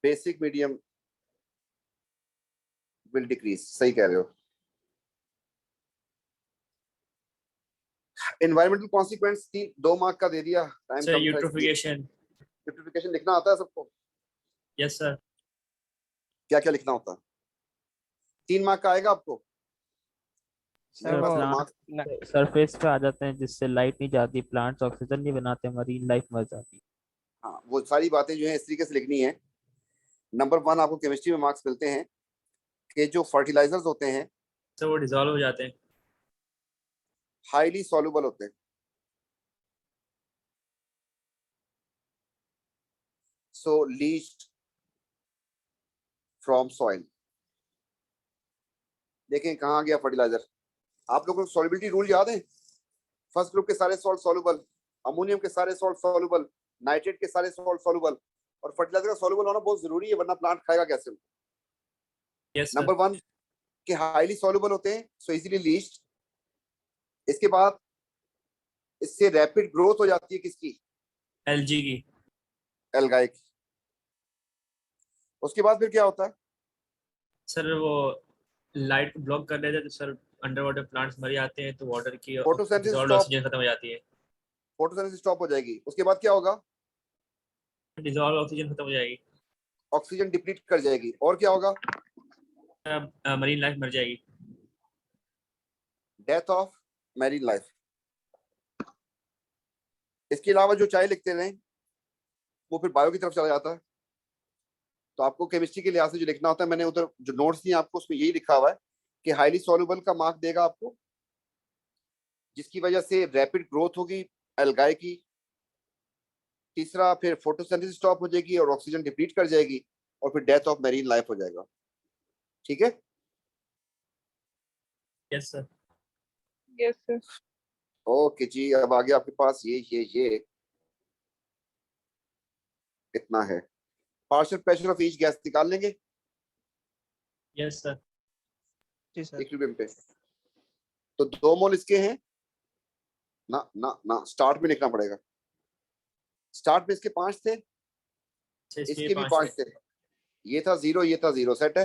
बेसिक मीडियम विल डिक्रीज। सही कह रहे हो। एनवायरमेंटल कॉन्सिक्वेंस 2 मार्क का दे दिया। Time sir eutrophication. यूट्रोफिकेशन लिखना आता है सबको? Yes sir. क्या क्या लिखना होता है? 3 मार्क का आएगा आपको। सर प्लांट सरफेस पे आ जाते हैं जिससे लाइट नहीं जाती, प्लांट्स ऑक्सीजन नहीं बनाते, मरीन लाइफ मर जाती। हाँ, वो सारी बातें जो है इस तरीके से लिखनी है। नंबर 1 आपको केमिस्ट्री में मार्क्स मिलते हैं कि जो फर्टिलाइजर्स होते हैं सर वो डिसॉल्व हो जाते हैं, हाईली सॉल्युबल होते हैं। सो लीच्ड फ्रॉम सॉइल। देखें कहाँ गया फर्टिलाइजर। आप लोगों को सॉल्युबिलिटी रूल याद है? फर्स्ट ग्रुप के सारे सॉल्ट सॉल्युबल, अमोनियम के सारे सॉल्ट सॉल्युबल, नाइट्रेट के सारे सॉल्ट सॉल्युबल, और फर्टिलाइजर का सॉल्युबल होना बहुत जरूरी है, वरना प्लांट खाएगा कैसे? नंबर 1 के हाईली सॉल्युबल होते हैं, सो इजीली लीच्ड। इसके बाद इससे रैपिड ग्रोथ हो जाती है किसकी? एलजी की, एल्गाई की। उसके बाद फिर क्या होता है? सर वो लाइट को ब्लॉक कर देते हैं तो सर अंडर वाटर प्लांट्स मर जाते हैं, तो वाटर की फोटोसिंथेसिस डिसॉल्व्ड स्टॉप, ऑक्सीजन खत्म हो जाती है। फोटोसिंथेसिस स्टॉप हो जाएगी। उसके बाद क्या होगा? डिसॉल्व्ड ऑक्सीजन खत्म हो जाएगी, ऑक्सीजन डिप्लीट कर जाएगी। और क्या होगा? मरीन लाइफ मर जाएगी, डेथ ऑफ मैरीन लाइफ। इसके अलावा जो चाहे लिखते रहे वो फिर बायो की तरफ चला जाता है। तो आपको केमिस्ट्री के लिहाज से जो लिखना होता है, मैंने उधर जो नोट्स दिए आपको उसमें यही लिखा हुआ है कि हाईली सॉल्युबल का मार्क देगा आपको, जिसकी वजह से रैपिड ग्रोथ होगी एल्गाई की। तीसरा फिर फोटोसिंथेसिस स्टॉप हो जाएगी और ऑक्सीजन डिप्लीट कर जाएगी, और फिर डेथ ऑफ मैरीन लाइफ हो जाएगा। ठीक है? Yes sir. Yes sir. Okay जी, अब आगे आपके पास ये इतना है। Partial pressure of each gas निकाल लेंगे? Yes sir. जी सर। इक्विलिब्रियम पे तो 2 मोल इसके हैं ना ना ना, स्टार्ट में लिखना पड़ेगा। स्टार्ट में इसके 5 थे, इसके भी 5 थे। ये था 0, ये था 0, सेट है।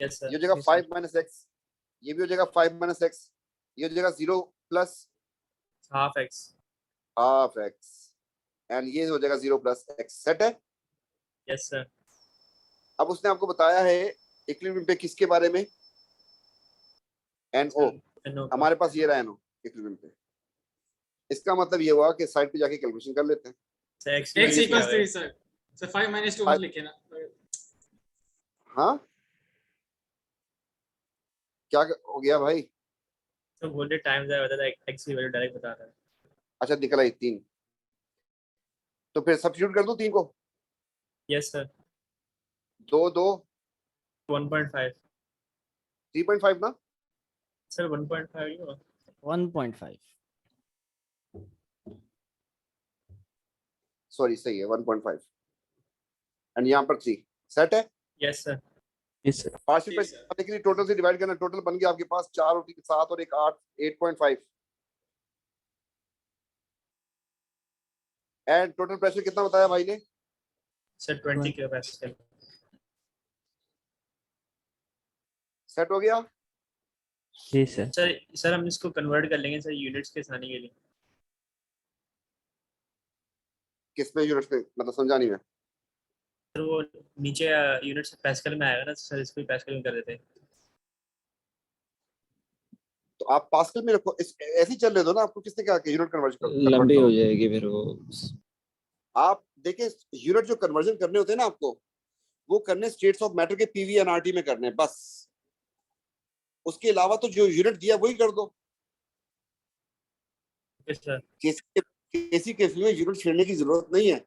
Yes sir. ये हो जाएगा 5 - x, ये भी हो जाएगा 5 - x, ये हो जाएगा 0 प्लस हाफ एक्स, एंड ये हो जाएगा 0 प्लस x, सेट है। Yes sir. अब उसने आपको बताया है इक्विलिब्रियम पे किसके बारे में? NO। हमारे पास ये रहा NO इक्विलिब्रियम पे। इसका मतलब ये हुआ कि साइड पे जाके कैलकुलेशन कर लेते हैं। x equals 3 sir. सर 5 - 2 मत लिखे ना। हाँ क्या हो गया भाई? तो बोलते टाइम ज़्यादा बता था, x की वैल्यू डायरेक्ट बता रहा है। अच्छा निकला 3, तो फिर सब्स्टिट्यूट कर दूं 3 को? Yes sir. 2 2 1.5 3.5 ना सर, 1.5 ही होगा। 1.5 सॉरी, सही है 1.5 एंड यहाँ पर 3, सेट है। Yes sir. Yes sir. Partial जी फ्रैक्शन सर। करने के लिए टोटल से डिवाइड करना, टोटल बन गया आपके पास 4 और 3 7 और 1 8 8.5 एंड टोटल प्रेशर कितना बताया भाई ने? Sir 20 kPa। सेट हो गया? जी सर। सर हम इसको कन्वर्ट कर लेंगे सर यूनिट्स के आसानी के लिए। किसमें यूनिट्स में, मतलब समझा नहीं मैं। सर वो नीचे यूनिट्स पैस्कल में आएगा ना सर, इसको पैस्कल में कर देते हैं। तो आप पास्कल में रखो, ऐसे ही चल रहे दो ना, आपको किसने कहा कि यूनिट कन्वर्जन लंबी हो जाएगी फिर वो। आप देखिए यूनिट जो कन्वर्जन करने होते हैं ना आपको, वो करने स्टेट्स ऑफ मैटर के पीवी एंड आरटी में करने हैं बस। उसके अलावा तो जो यूनिट दिया वही कर दो। केसी केस में यूनिट छेड़ने की जरूरत नहीं है।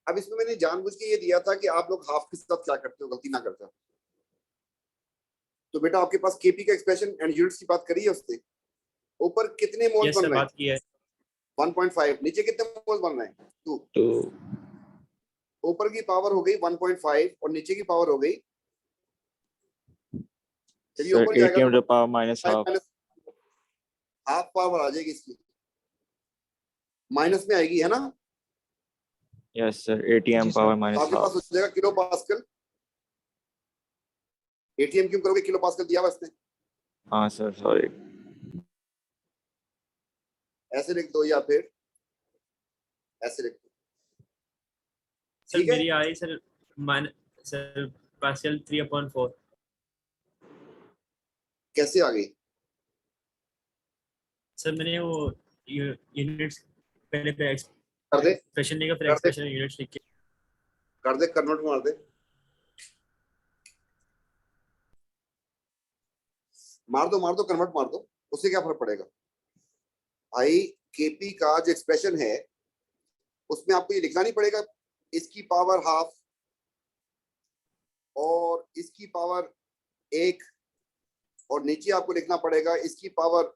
अब इसमें मैंने जानबूझ के ये दिया था कि आप लोग हाफ के साथ क्या करते हो, गलती ना करते हो। तो बेटा आपके पास केपी का एक्सप्रेशन एंड यूनिट्स की बात करी है उसने। ऊपर कितने मोल्स बन रहे हैं? बात की है 1.5। नीचे कितने मोल्स बन रहे हैं? 2। ऊपर की पावर हो गई 1.5 और नीचे की पावर हो गई, चलिए ऊपर जाएगा तो पावर माइनस हाफ पावर आ जाएगी इसकी, माइनस में आएगी, है ना? Yes sir. ATM power minus आपके पास हो जाएगा किलो पास्कल। एटीएम क्यों करोगे, किलो पास्कल दिया हुआ इसने। हाँ सर सॉरी। ऐसे लिख दो या फिर ऐसे लिख दो। सर मेरी आई सर सर पास्कल 3/4। कैसे आ गई? सर मैंने वो यूनिट्स पहले पे कर दे, एक्सप्रेशन लिखा, फिर एक्सप्रेशन यूनिट्स लिख के कर दे, कन्वर्ट मार दे, मार दो कन्वर्ट मार दो, उससे क्या फर्क पड़ेगा भाई। केपी का जो एक्सप्रेशन है उसमें आपको ये लिखना नहीं पड़ेगा इसकी पावर हाफ और इसकी पावर 1 और नीचे आपको लिखना पड़ेगा इसकी पावर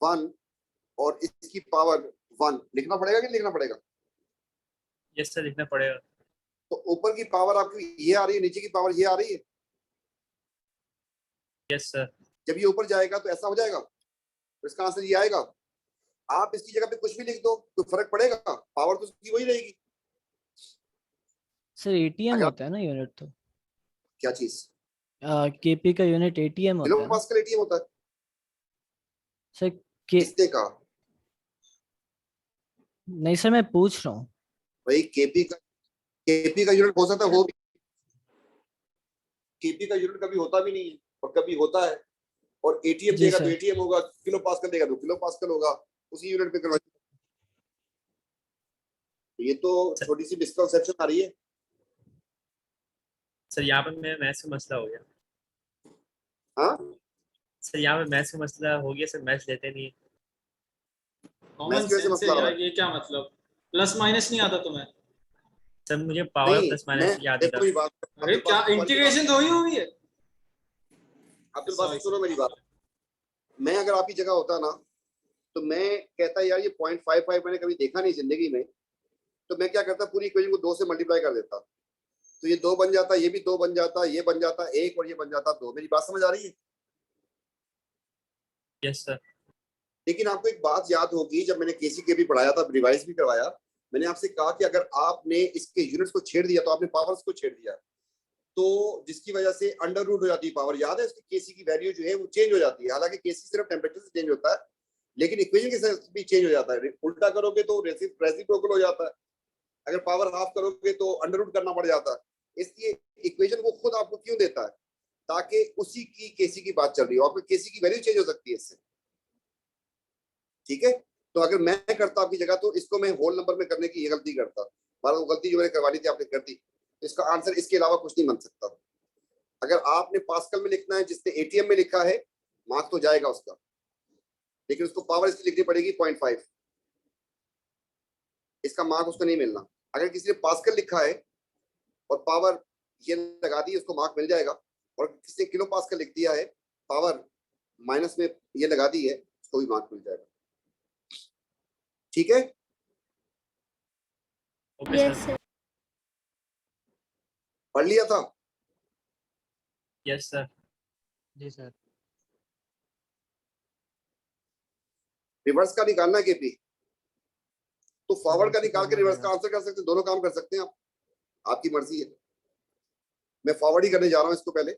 1 और इसकी पावर 1। लिखना पड़ेगा कि लिखना पड़ेगा? यस सर लिखना पड़ेगा। तो ऊपर की पावर आपकी ये आ रही है, नीचे की पावर ये आ रही है। Yes sir. जब ये ऊपर जाएगा तो ऐसा हो जाएगा, तो इसका आंसर ये आएगा। आप इसकी जगह पे कुछ भी लिख दो तो फर्क पड़ेगा, पावर तो उसकी वही रहेगी। सर एटीएम होता है ना यूनिट, तो क्या चीज? केपी का यूनिट एटीएम होता है किलो पास्कल एटीएम होता है सर। किसने कहा? नहीं सर मैं पूछ रहा हूँ भाई केपी का यूनिट हो सकता है, हो भी केपी का यूनिट कभी होता भी नहीं है और कभी होता है। और एटीएम देगा तो एटीएम होगा, किलो पास्कल देगा तो किलो पास्कल होगा, उसी यूनिट पे कन्वर्ट। ये तो छोटी सी मिसकंसेप्शन आ रही है सर। यहाँ पे मेरा मैथ्स का मसला हो गया। हाँ सर यहाँ पे मैथ्स का मसला हो गया सर, मैथ्स लेते नहीं। कॉमन सेंस है यार, ये क्या मतलब प्लस माइनस नहीं आता तुम्हें? सर मुझे पावर प्लस माइनस याद था। अरे क्या इंटीग्रेशन तो हुई है। अब बात सुनो मेरी बात। मैं अगर आपकी जगह होता ना तो मैं कहता यार ये 0.55 मैंने कभी देखा नहीं जिंदगी में, तो मैं क्या करता, पूरी इक्वेशन को 2 से मल्टीप्लाई कर देता, तो ये 2 बन जाता, ये भी 2 बन जाता, ये बन जाता 1 और ये बन जाता 2। मेरी बात समझ आ रही है? Yes sir. लेकिन आपको एक बात याद होगी, जब मैंने केसी के भी पढ़ाया था, रिवाइज भी करवाया, मैंने आपसे कहा कि अगर आपने इसके यूनिट्स को छेड़ दिया तो आपने पावर्स को छेड़ दिया, तो जिसकी वजह से अंडर रूट हो जाती है पावर। याद है? केसी की वैल्यू जो है वो चेंज हो जाती है। हालांकि केसी सिर्फ टेम्परेचर से चेंज होता है, लेकिन इक्वेशन के साथ भी चेंज हो जाता है। उल्टा करोगे तो रेसिप्रोकल हो जाता है, अगर पावर हाफ करोगे तो अंडर रूट करना पड़ जाता है। इसलिए इक्वेशन वो खुद आपको क्यों देता है? ताकि उसी की केसी की बात चल रही हो, आपको केसी की वैल्यू चेंज हो सकती है इससे। ठीक है, तो अगर मैं करता आपकी जगह तो इसको मैं होल नंबर में करने की ये गलती करता, पर वो गलती जो मैंने करवानी थी आपने कर दी। इसका आंसर इसके अलावा कुछ नहीं बन सकता। अगर आपने पास्कल में लिखना है, जिसने एटीएम में लिखा है, मार्क तो जाएगा उसका, लेकिन उसको पावर इसकी लिखनी पड़ेगी 0.5। इसका मार्क उसको नहीं मिलना। अगर किसी ने पास्कल लिखा है और पावर ये लगा दी, उसको मार्क मिल जाएगा। और किसी ने किलो पास्कल लिख दिया है, पावर माइनस में ये लगा दी है, उसको भी मार्क मिल जाएगा। ठीक है? Yes sir. पढ़ लिया था? Yes sir. जी सर। रिवर्स का निकालना है केपी, तो फॉरवर्ड का निकाल के रिवर्स का आंसर कर सकते हैं, दोनों काम कर सकते हैं आप, आपकी मर्जी है। मैं फॉरवर्ड ही करने जा रहा हूं इसको पहले।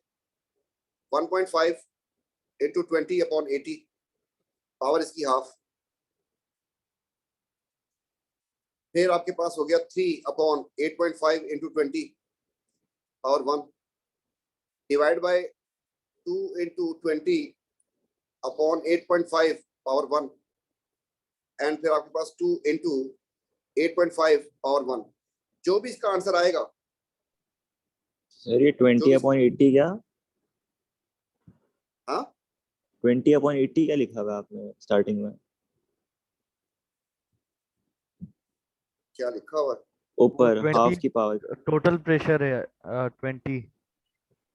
1.5 into 20 upon 80, पावर इसकी हाफ। फिर आपके पास हो गया 3 upon 8.5 into 20 power 1, divide by 2 into 20 upon 8.5 power 1, and फिर आपके पास 2 into 8.5 पावर 1। जो भी इसका आंसर आएगा सर ये 20 upon 80 क्या? हाँ 20 upon 80 क्या लिखा हुआ है आपने स्टार्टिंग में? क्या लिखा हुआ है ऊपर हाफ की पावर, टोटल प्रेशर है 20।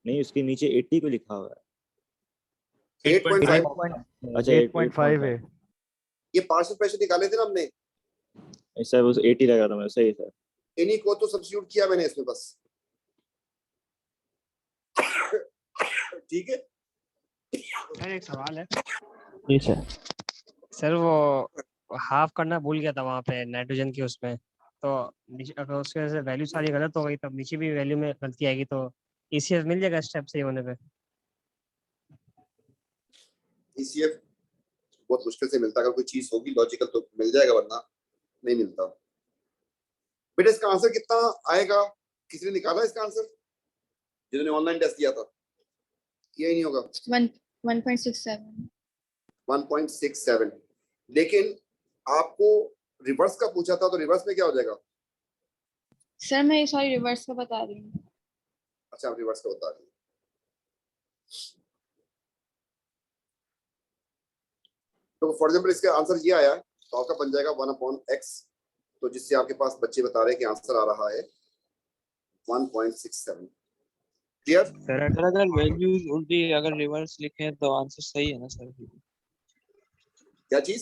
नहीं उसके नीचे 80 को लिखा हुआ है। 8.5। अच्छा 8.5 है। ये पार्शियल प्रेशर निकाले थे ना हमने, सर वो 80 लगा था मैं, सही सर। इन्हीं को तो सब्स्टिट्यूट किया मैंने इसमें बस। ठीक है सर एक सवाल है। जी सर। सर वो हाफ करना भूल गया था वहाँ पे नाइट्रोजन की उसमें, तो अगर उसके वजह से वैल्यू सारी गलत हो गई तब नीचे भी वैल्यू में गलती आएगी, तो ईसीएफ मिल जाएगा स्टेप सही होने पे? ईसीएफ बहुत मुश्किल से मिलता है, अगर कोई चीज होगी लॉजिकल तो मिल जाएगा, वरना नहीं मिलता। बेटा इसका आंसर कितना आएगा, किसी ने निकाला इसका आंसर जिन्होंने ऑनलाइन टेस्ट किया था? किया ही नहीं होगा। 1.67। 1.67। लेकिन आपको रिवर्स का पूछा था, तो रिवर्स में क्या हो जाएगा? सर मैं सॉरी रिवर्स का बता रही हूँ। अच्छा आप रिवर्स का बता रही हैं। तो फॉर एग्जाम्पल इसका आंसर ये आया, तो आपका बन जाएगा 1/x, तो जिससे आपके पास बच्चे बता रहे हैं कि आंसर आ रहा है 1.67। क्लियर? सर अगर वैल्यूज उल्टी अगर रिवर्स लिखे तो आंसर सही है ना सर? क्या चीज?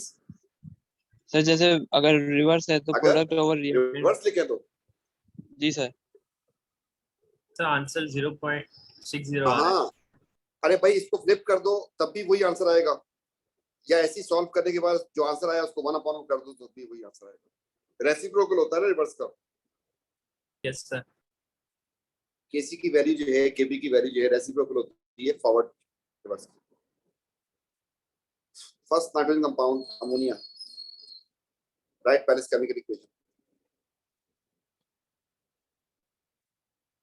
सर जैसे अगर रिवर्स है तो प्रोडक्ट ओवर रिवर्स लिखे तो? जी सर। सर आंसर 0.60 आ रहा है। हाँ अरे भाई इसको फ्लिप कर दो तब भी वही आंसर आएगा, या ऐसी सॉल्व करने के बाद जो आंसर आया उसको 1/1 कर दो तब भी वही आंसर आएगा। रेसिप्रोकल होता है ना रिवर्स का। Yes sir. केसी की वैल्यू जो है केबी की वैल्यू जो है रेसिप्रोकल होती है फॉरवर्ड रिवर्स की। First nitrogen compound ammonia, right Paris chemical equation.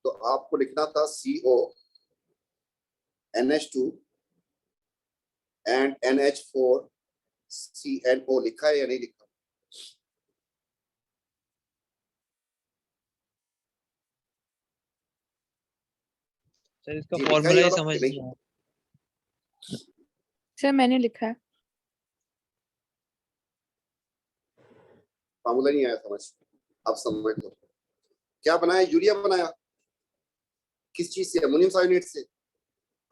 तो आपको लिखना था CO NH2 and NH4 CNO, लिखा है या नहीं लिखा? सर इसका फॉर्मूला ही समझ नहीं आया। सर मैंने लिखा है। फॉर्मूला नहीं आया समझ, अब समझ लो। क्या बनाया? यूरिया बनाया। किस चीज से? अमोनियम साइनेट से।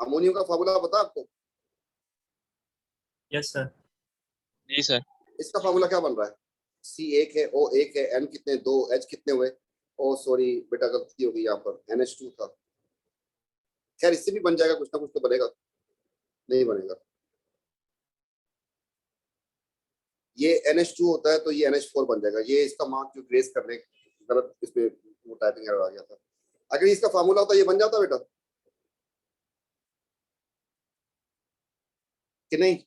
अमोनियम का फॉर्मूला पता आपको? Yes sir. जी सर। इसका फॉर्मूला क्या बन रहा है? C1 है, O1 है, N कितने? 2, H कितने हुए? ओ सॉरी बेटा गलती हो गई यहाँ पर, NH2 था। खैर इससे भी बन जाएगा, कुछ ना कुछ तो बनेगा। नहीं बनेगा, ये NH2 होता है तो ये NH4 बन जाएगा। ये इसका मार्क जो ग्रेस करने गलत इसमें वो टाइपिंग एरर आ गया था। अगर इसका फार्मूला होता ये बन जाता बेटा कि नहीं?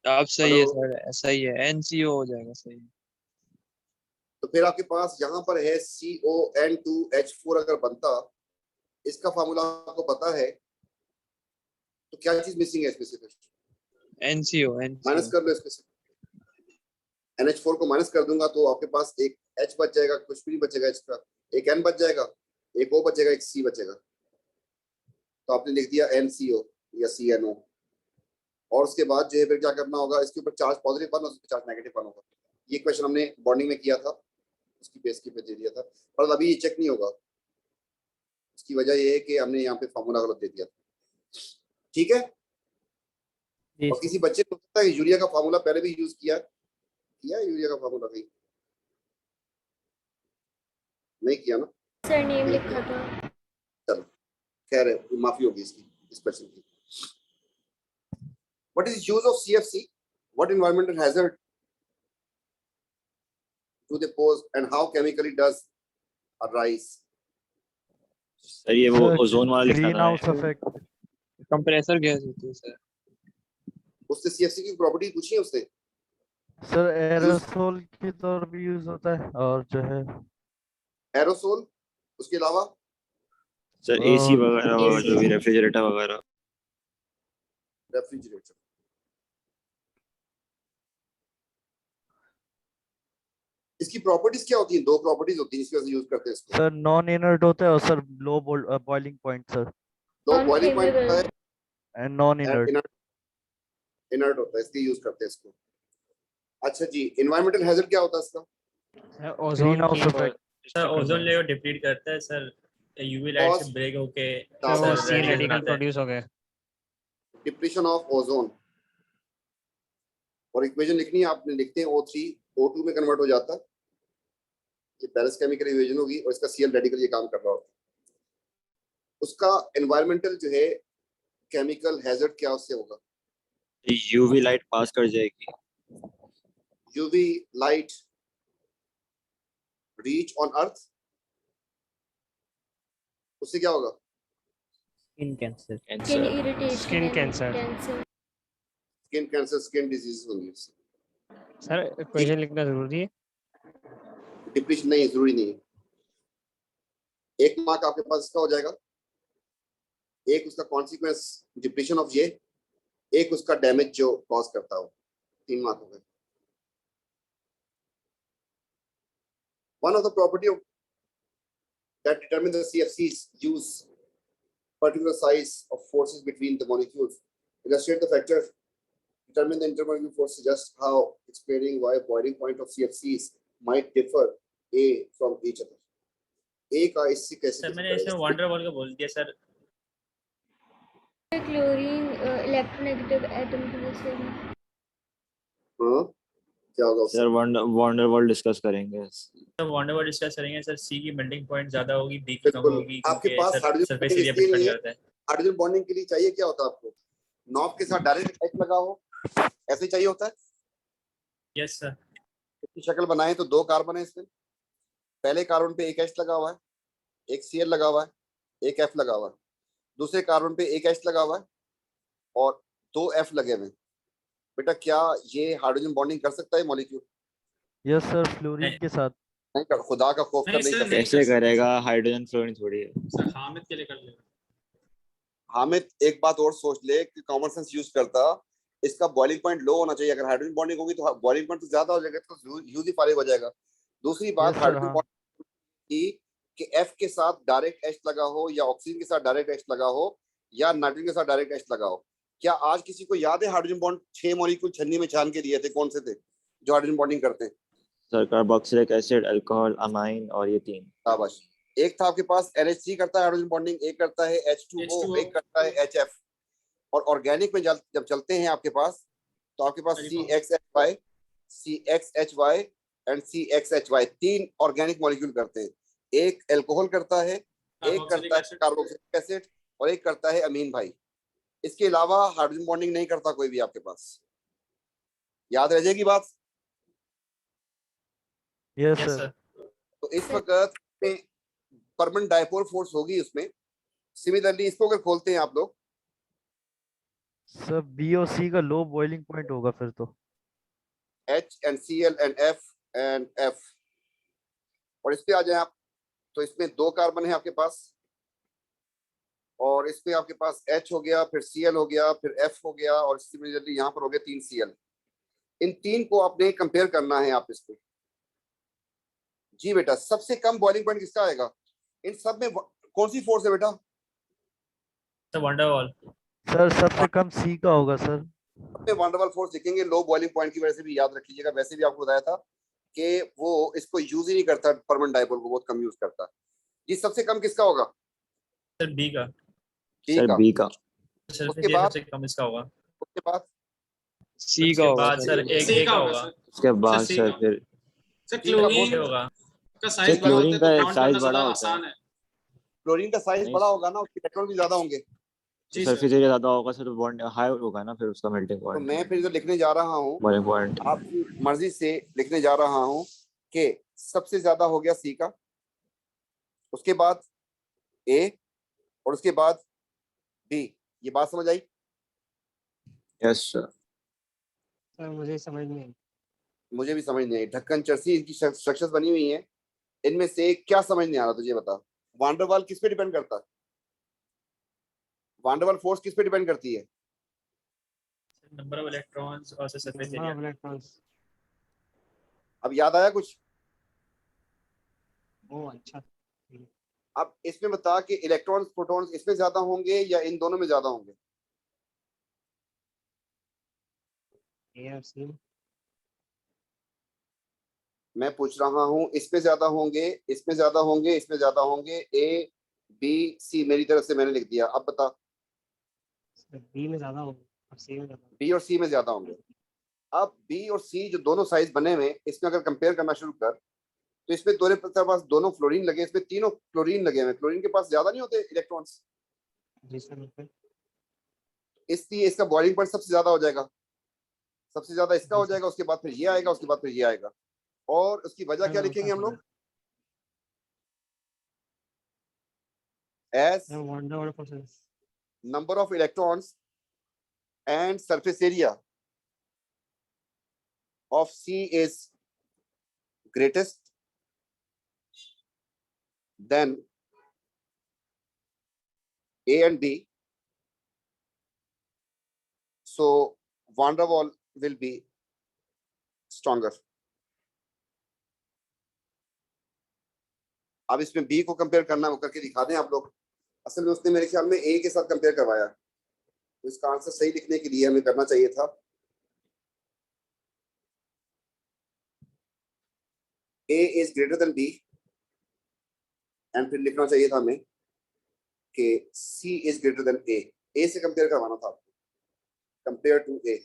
आप सही है सर, ऐसा ही है, NCO हो जाएगा सही। तो फिर आपके पास यहाँ पर है CON2H4 अगर बनता, इसका फार्मूला आपको पता है, तो क्या चीज मिसिंग है इसमें से? NCO माइनस कर लो इसमें से। NH4 को माइनस कर दूंगा तो आपके पास एक H बच जाएगा, कुछ भी नहीं बचेगा H का, एक N बच जाएगा, एक O बचेगा, एक C बचेगा। तो आपने लिख दिया NCO या CNO, और उसके बाद जो है फिर क्या करना होगा, इसके ऊपर चार्ज पॉजिटिव वन और उसके चार्ज नेगेटिव वन होगा। ये क्वेश्चन हमने बॉन्डिंग में किया था, उसकी बेस की पे दे दिया था, पर अभी ये चेक नहीं होगा। इसकी वजह ये है कि हमने यहाँ पे फॉर्मूला गलत दे दिया था। ठीक है? और किसी बच्चे को पता है यूरिया का फॉर्मूला पहले भी यूज किया यूरिया का फॉर्मूला कहीं नहीं किया ना? सर नेम लिखा था। चलो खैर है, माफी होगी इसकी इस क्वेश्चन की। What is use of CFC? What environmental hazard do they pose and how chemically does arise? Sir ये वो ओजोन वाला लिखा ग्रीन था हाउस इफेक्ट, कंप्रेसर गैस होती है सर। उससे CFC की प्रॉपर्टी पूछी है उससे। सर एरोसोल के तौर पे यूज होता है, और जो है एरोसोल, उसके अलावा सर एसी वगैरह और जो भी रेफ्रिजरेटर वगैरह। रेफ्रिजरेटर, इसकी प्रॉपर्टीज क्या होती हैं? दो प्रॉपर्टीज होती हैं इसकी वजह से यूज करते हैं इसको। सर नॉन इनर्ट होता है और sir low boiling point sir, low boiling point होता है एंड नॉन इनर्ट इनर्ट होता है, इसलिए यूज करते हैं इसको। अच्छा जी, एनवायरमेंटल हैजर्ड क्या होता है इसका? ओजोन हाउस की effect, sir ozone layer deplete करता है सर, यूवी लाइट से ब्रेक होके वो सर सी रेडिएशन रेडिकल आता है। प्रोड्यूस हो गए। डिप्लीशन ऑफ ओजोन, और इक्वेशन लिखनी है आपने, लिखते हैं O3 O2 में कन्वर्ट हो जाता है, ये बैलेंस केमिकल इक्वेशन होगी और इसका Cl रेडिकल ये काम कर रहा होता है। उसका एनवायरमेंटल जो है केमिकल हैजर्ड क्या उससे होगा? यूवी लाइट पास कर जाएगी। UV light reach on earth, उससे क्या होगा? Skin cancer, skin irritation, skin cancer. Skin cancer, skin disease होंगी उससे। सर इक्वेशन लिखना जरूरी है? डिप्लीशन नहीं, जरूरी नहीं है। एक मार्क आपके पास इसका हो जाएगा, एक उसका कॉन्सिक्वेंस डिप्लीशन ऑफ ये, एक उसका डैमेज जो कॉज करता हो, 3 मार्क हो गए। One of the property of that determine the CFCs use particular size of forces between the molecules. Illustrate the factor, determine the intermolecular force, just how explaining why boiling point of CFCs might differ A from each other. A का इससे कैसे? Sir मैंने इसमें wonder wall का बोल दिया sir. Chlorine electronegative atom की वजह से। हाँ क्या होगा उससे? सर वंडर वॉल डिस्कस करेंगे। सर वंडर वॉल डिस्कस करेंगे सर। सी की मेल्टिंग पॉइंट ज्यादा होगी, बी की कम बिल्कुल। होगी, आपके क्योंकि पास sir hydrogen surface bonding area इसलिए पे नहीं डिपेंड है, करता है। हाइड्रोजन बॉन्डिंग के लिए चाहिए क्या होता है आपको? नॉब के साथ डायरेक्ट एच लगा हो, ऐसे चाहिए होता है। Yes sir. इसकी शक्ल बनाए तो 2 कार्बन है इसमें, पहले कार्बन पे एक H लगा हुआ है, एक Cl लगा हुआ है, एक F लगा हुआ है, दूसरे कार्बन पे एक H लगा हुआ है और 2 F लगे हुए। बेटा क्या ये हाइड्रोजन बॉन्डिंग कर सकता है मॉलिक्यूल? यस सर, फ्लोरीन के साथ नहीं कर, खुदा का खौफ कर नहीं कर सकता। कैसे करेगा? हाइड्रोजन फ्लोरीन थोड़ी है। सर हामिद के लिए कर लेगा। हामिद एक बात और सोच ले कि कॉमन सेंस यूज करता, इसका बॉइलिंग पॉइंट लो होना चाहिए। अगर हाइड्रोजन बॉन्डिंग होगी तो बॉइलिंग पॉइंट तो ज्यादा हो जाएगा, तो यूज ही फारिग हो जाएगा। दूसरी बात, Yes, sir, हाइड्रोजन हाँ। बॉन्डिंग कि F के साथ डायरेक्ट H लगा हो या ऑक्सीजन के साथ डायरेक्ट H लगा हो या नाइट्रोजन के साथ डायरेक्ट H लगा हो। क्या आज किसी को याद है हाइड्रोजन बॉन्ड 6 मॉलिक्यूल छन्नी में छान के दिए थे, कौन से थे जो हाइड्रोजन बॉन्डिंग करते हैं? Sir carboxylic acid, alcohol, amine और ये 3। शाबाश। एक था आपके पास NH3 करता है हाइड्रोजन बॉन्डिंग, एक करता है H2O, एक करता है HF। और ऑर्गेनिक में जब चलते हैं आपके पास, तो आपके पास CXHY, CXHY and CXHY 3 organic molecule करते हैं। एक अल्कोहल करता है, एक करता है कार्बोक्सिलिक एसिड और एक करता है अमीन भाई। इसके अलावा हाइड्रोजन बॉन्डिंग नहीं करता कोई भी आपके पास। याद रह जाएगी बात? Yes sir. तो इस वक्त में परमानेंट डायपोल फोर्स होगी उसमें। सिमिलरली इसको अगर खोलते हैं आप लोग, सर बी और सी का लो बॉइलिंग पॉइंट होगा फिर तो। H and Cl and F and F, और इस पे आ जाए आप तो इसमें 2 कार्बन है आपके पास और इसमें आपके पास H हो गया, फिर Cl हो गया, फिर F हो गया और सिमिलरली यहाँ पर हो गया 3 Cl। इन 3 को आपने कंपेयर करना है आप इसको। जी बेटा, सबसे कम बॉइलिंग पॉइंट किसका आएगा इन सब में? कौन सी फोर्स है बेटा? Wonder wall. सर सबसे कम सी का होगा सर। अपने वंडरवॉल फोर्स लिखेंगे लो बॉइलिंग पॉइंट की वजह से भी याद रख लीजिएगा। वैसे भी आपको बताया था कि वो इसको यूज ही नहीं करता, परमानेंट डायपोल को बहुत कम यूज करता है। ये सबसे कम किसका होगा? सर बी का। सर बी का। उसके बाद सबसे कम इसका होगा। उसके बाद सी का होगा सर एक का होगा। उसके बाद सर फिर सर क्लोरीन होगा। का साइज बड़ा होता है तो काउंट करना ज्यादा आसान है। क्लोरीन का साइज बड़ा होगा ना, उसके इलेक्ट्रॉन भी ज्यादा होंगे, सरफेस एरिया ज्यादा होगा सर, बॉन्ड हाई होगा ना, फिर उसका मेल्टिंग तो पॉइंट। मैं फिर जो लिखने जा रहा हूँ बॉइलिंग पॉइंट आपकी मर्जी से लिखने जा रहा हूँ कि सबसे ज्यादा हो गया सी का, उसके बाद ए और उसके बाद बी। ये बात समझ आई? Yes sir. सर मुझे समझ नहीं आई। मुझे भी समझ नहीं आई। ढक्कन चरसी इनकी स्ट्रक्चर्स बनी हुई हैं, इनमें से क्या समझ नहीं आ रहा तुझे बता। वांडरवाल किस पे डिपेंड करता है? वांडरवाल फोर्स किस पे डिपेंड करती है? नंबर ऑफ इलेक्ट्रॉन्स और सरफेस एरिया। अब याद आया कुछ? ओह अच्छा। अब इसमें बता कि इलेक्ट्रॉन्स प्रोटॉन्स इसमें ज्यादा होंगे या इन दोनों में ज्यादा होंगे? मैं पूछ रहा हूँ इसमें ज्यादा होंगे, इसमें ज्यादा होंगे, इसमें ज्यादा होंगे। ए बी सी मेरी तरफ से मैंने लिख दिया, अब बता। बी में ज्यादा होंगे और सी में ज्यादा। बी और सी में ज्यादा होंगे। अब बी और सी जो दोनों साइज बने हुए, इसमें अगर कंपेयर करना शुरू कर तो इसमें दोनों पास दोनों फ्लोरीन लगे, इसमें तीनों क्लोरीन लगे हुए। क्लोरीन के पास ज्यादा नहीं होते इलेक्ट्रॉन्स, इसलिए इसका बॉइलिंग पॉइंट सबसे ज्यादा हो जाएगा। सबसे ज्यादा इसका हो जाएगा, उसके बाद फिर ये आएगा, उसके बाद फिर ये आएगा। और उसकी वजह क्या लिखेंगे हम लोग? As number of electrons and surface area of C is greatest than A and B, so van der Waal will be stronger. अब इसमें B को कंपेयर करना, वो करके दिखा दें आप लोग। असल में उसने मेरे ख्याल में A के साथ कंपेयर करवाया, तो इसका आंसर सही लिखने के लिए हमें करना चाहिए था A is greater than B, and फिर लिखना चाहिए था हमें कि C is greater than A। A से कंपेयर करवाना था आपको, कंपेयर टू A,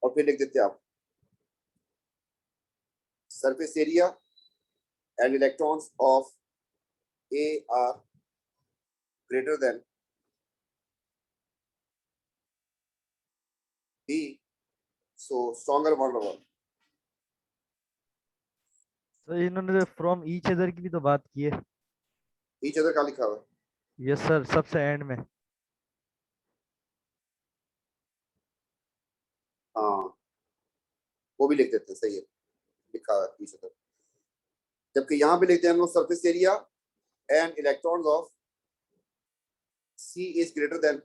और फिर लिख देते आप surface area and electrons of A are greater than B, so stronger van der Waal। तो इन्होंने फ्रॉम ईच अदर की भी तो बात की है। ईच अदर का लिखा हुआ है? यस सर, सबसे एंड में। हाँ वो भी लिख देते हैं, सही है, लिखा है ईच अदर। जबकि यहाँ पे लिखते हैं हम लोग surface area and electrons of C is greater than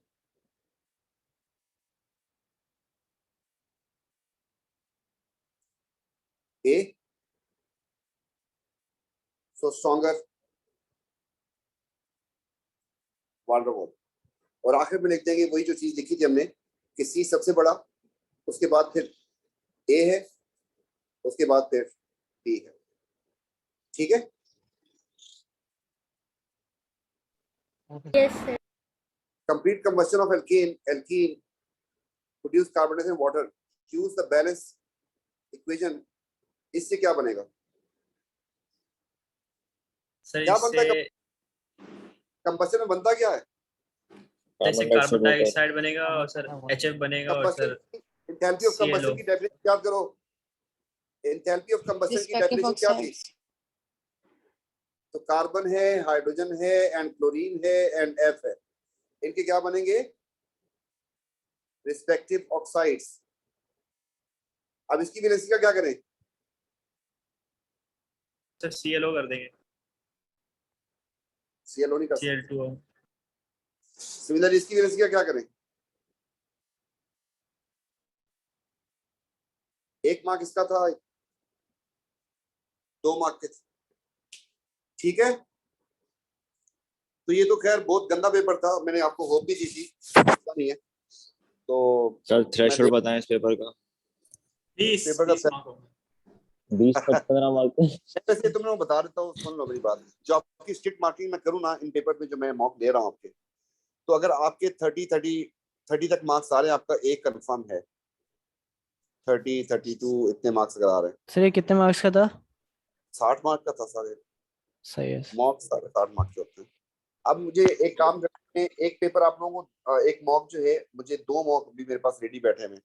A, so stronger van der Waal। और आखिर में लिखते हैं कि वही जो चीज लिखी थी हमने कि C सबसे बड़ा, उसके बाद फिर A है, उसके बाद फिर B है। ठीक है? Yes, sir. Complete combustion of alkene produce carbon dioxide and water, use the balance equation। इससे क्या बनेगा? सर क्या बनता है? इससे कंबशन में बनता क्या है? जैसे कार्बन डाइऑक्साइड बनेगा और सर HF बनेगा और सर एंथैल्पी ऑफ कंबशन की डेफिनेशन याद करो। एंथैल्पी ऑफ कंबशन की डेफिनेशन क्या थी? तो कार्बन है, हाइड्रोजन है, एंड क्लोरीन है, एंड F है। इनके क्या बनेंगे? Respective oxides. अब इसकी वैलेंसी का क्या करें? सर ClO कर देंगे। ClO नहीं कर सकते। Cl2O। सिमिलरली इसकी वैलेंसी का क्या करें? एक मार्क इसका था, 2 मार्क के थे। ठीक है, तो ये तो खैर बहुत गंदा पेपर था, मैंने आपको होप भी दी थी, पता नहीं है। तो सर थ्रेशोल्ड बताएं इस पेपर का। 20 15 मार्क। वैसे तुम लोग बता देता हूँ, सुन लो मेरी बात। जो आपकी स्ट्रिक्ट मार्किंग मैं करूँ ना इन पेपर में, जो मैं मॉक दे रहा हूँ आपके, तो अगर आपके 30 तक मार्क्स आ रहे हैं, आपका एक कंफर्म है। 30, 32 इतने मार्क्स अगर आ रहे हैं। सर ये कितने मार्क्स का था? 60 मार्क का था सर। सही है। मॉक 60 मार्क के होते हैं। अब मुझे एक काम करते हैं, एक पेपर आप लोगों को एक मॉक जो है, मुझे 2 मॉक भी मेरे पास रेडी बैठे हैं,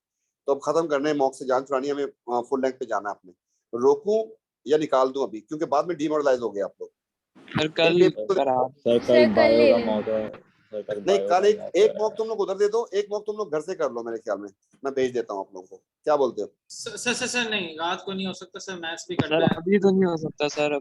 तो अब खत्म करने हैं मॉक से जान छुड़ानी है, हमें फुल रैंक पे जाना है। आपने रोकूं या निकाल दूं अभी, क्योंकि बाद में डिमोरलाइज हो गए आप लोग। सर कल सर कल बायो का मॉक है। नहीं कल एक मॉक तुम लोग उधर दे दो, एक मॉक तुम लोग घर से कर लो, मेरे ख्याल में मैं भेज देता हूँ आप लोगों को। क्या बोलते हो? सर नहीं रात को नहीं हो सकता सर, मैथ्स भी सर करना है। अभी तो नहीं हो सकता सर।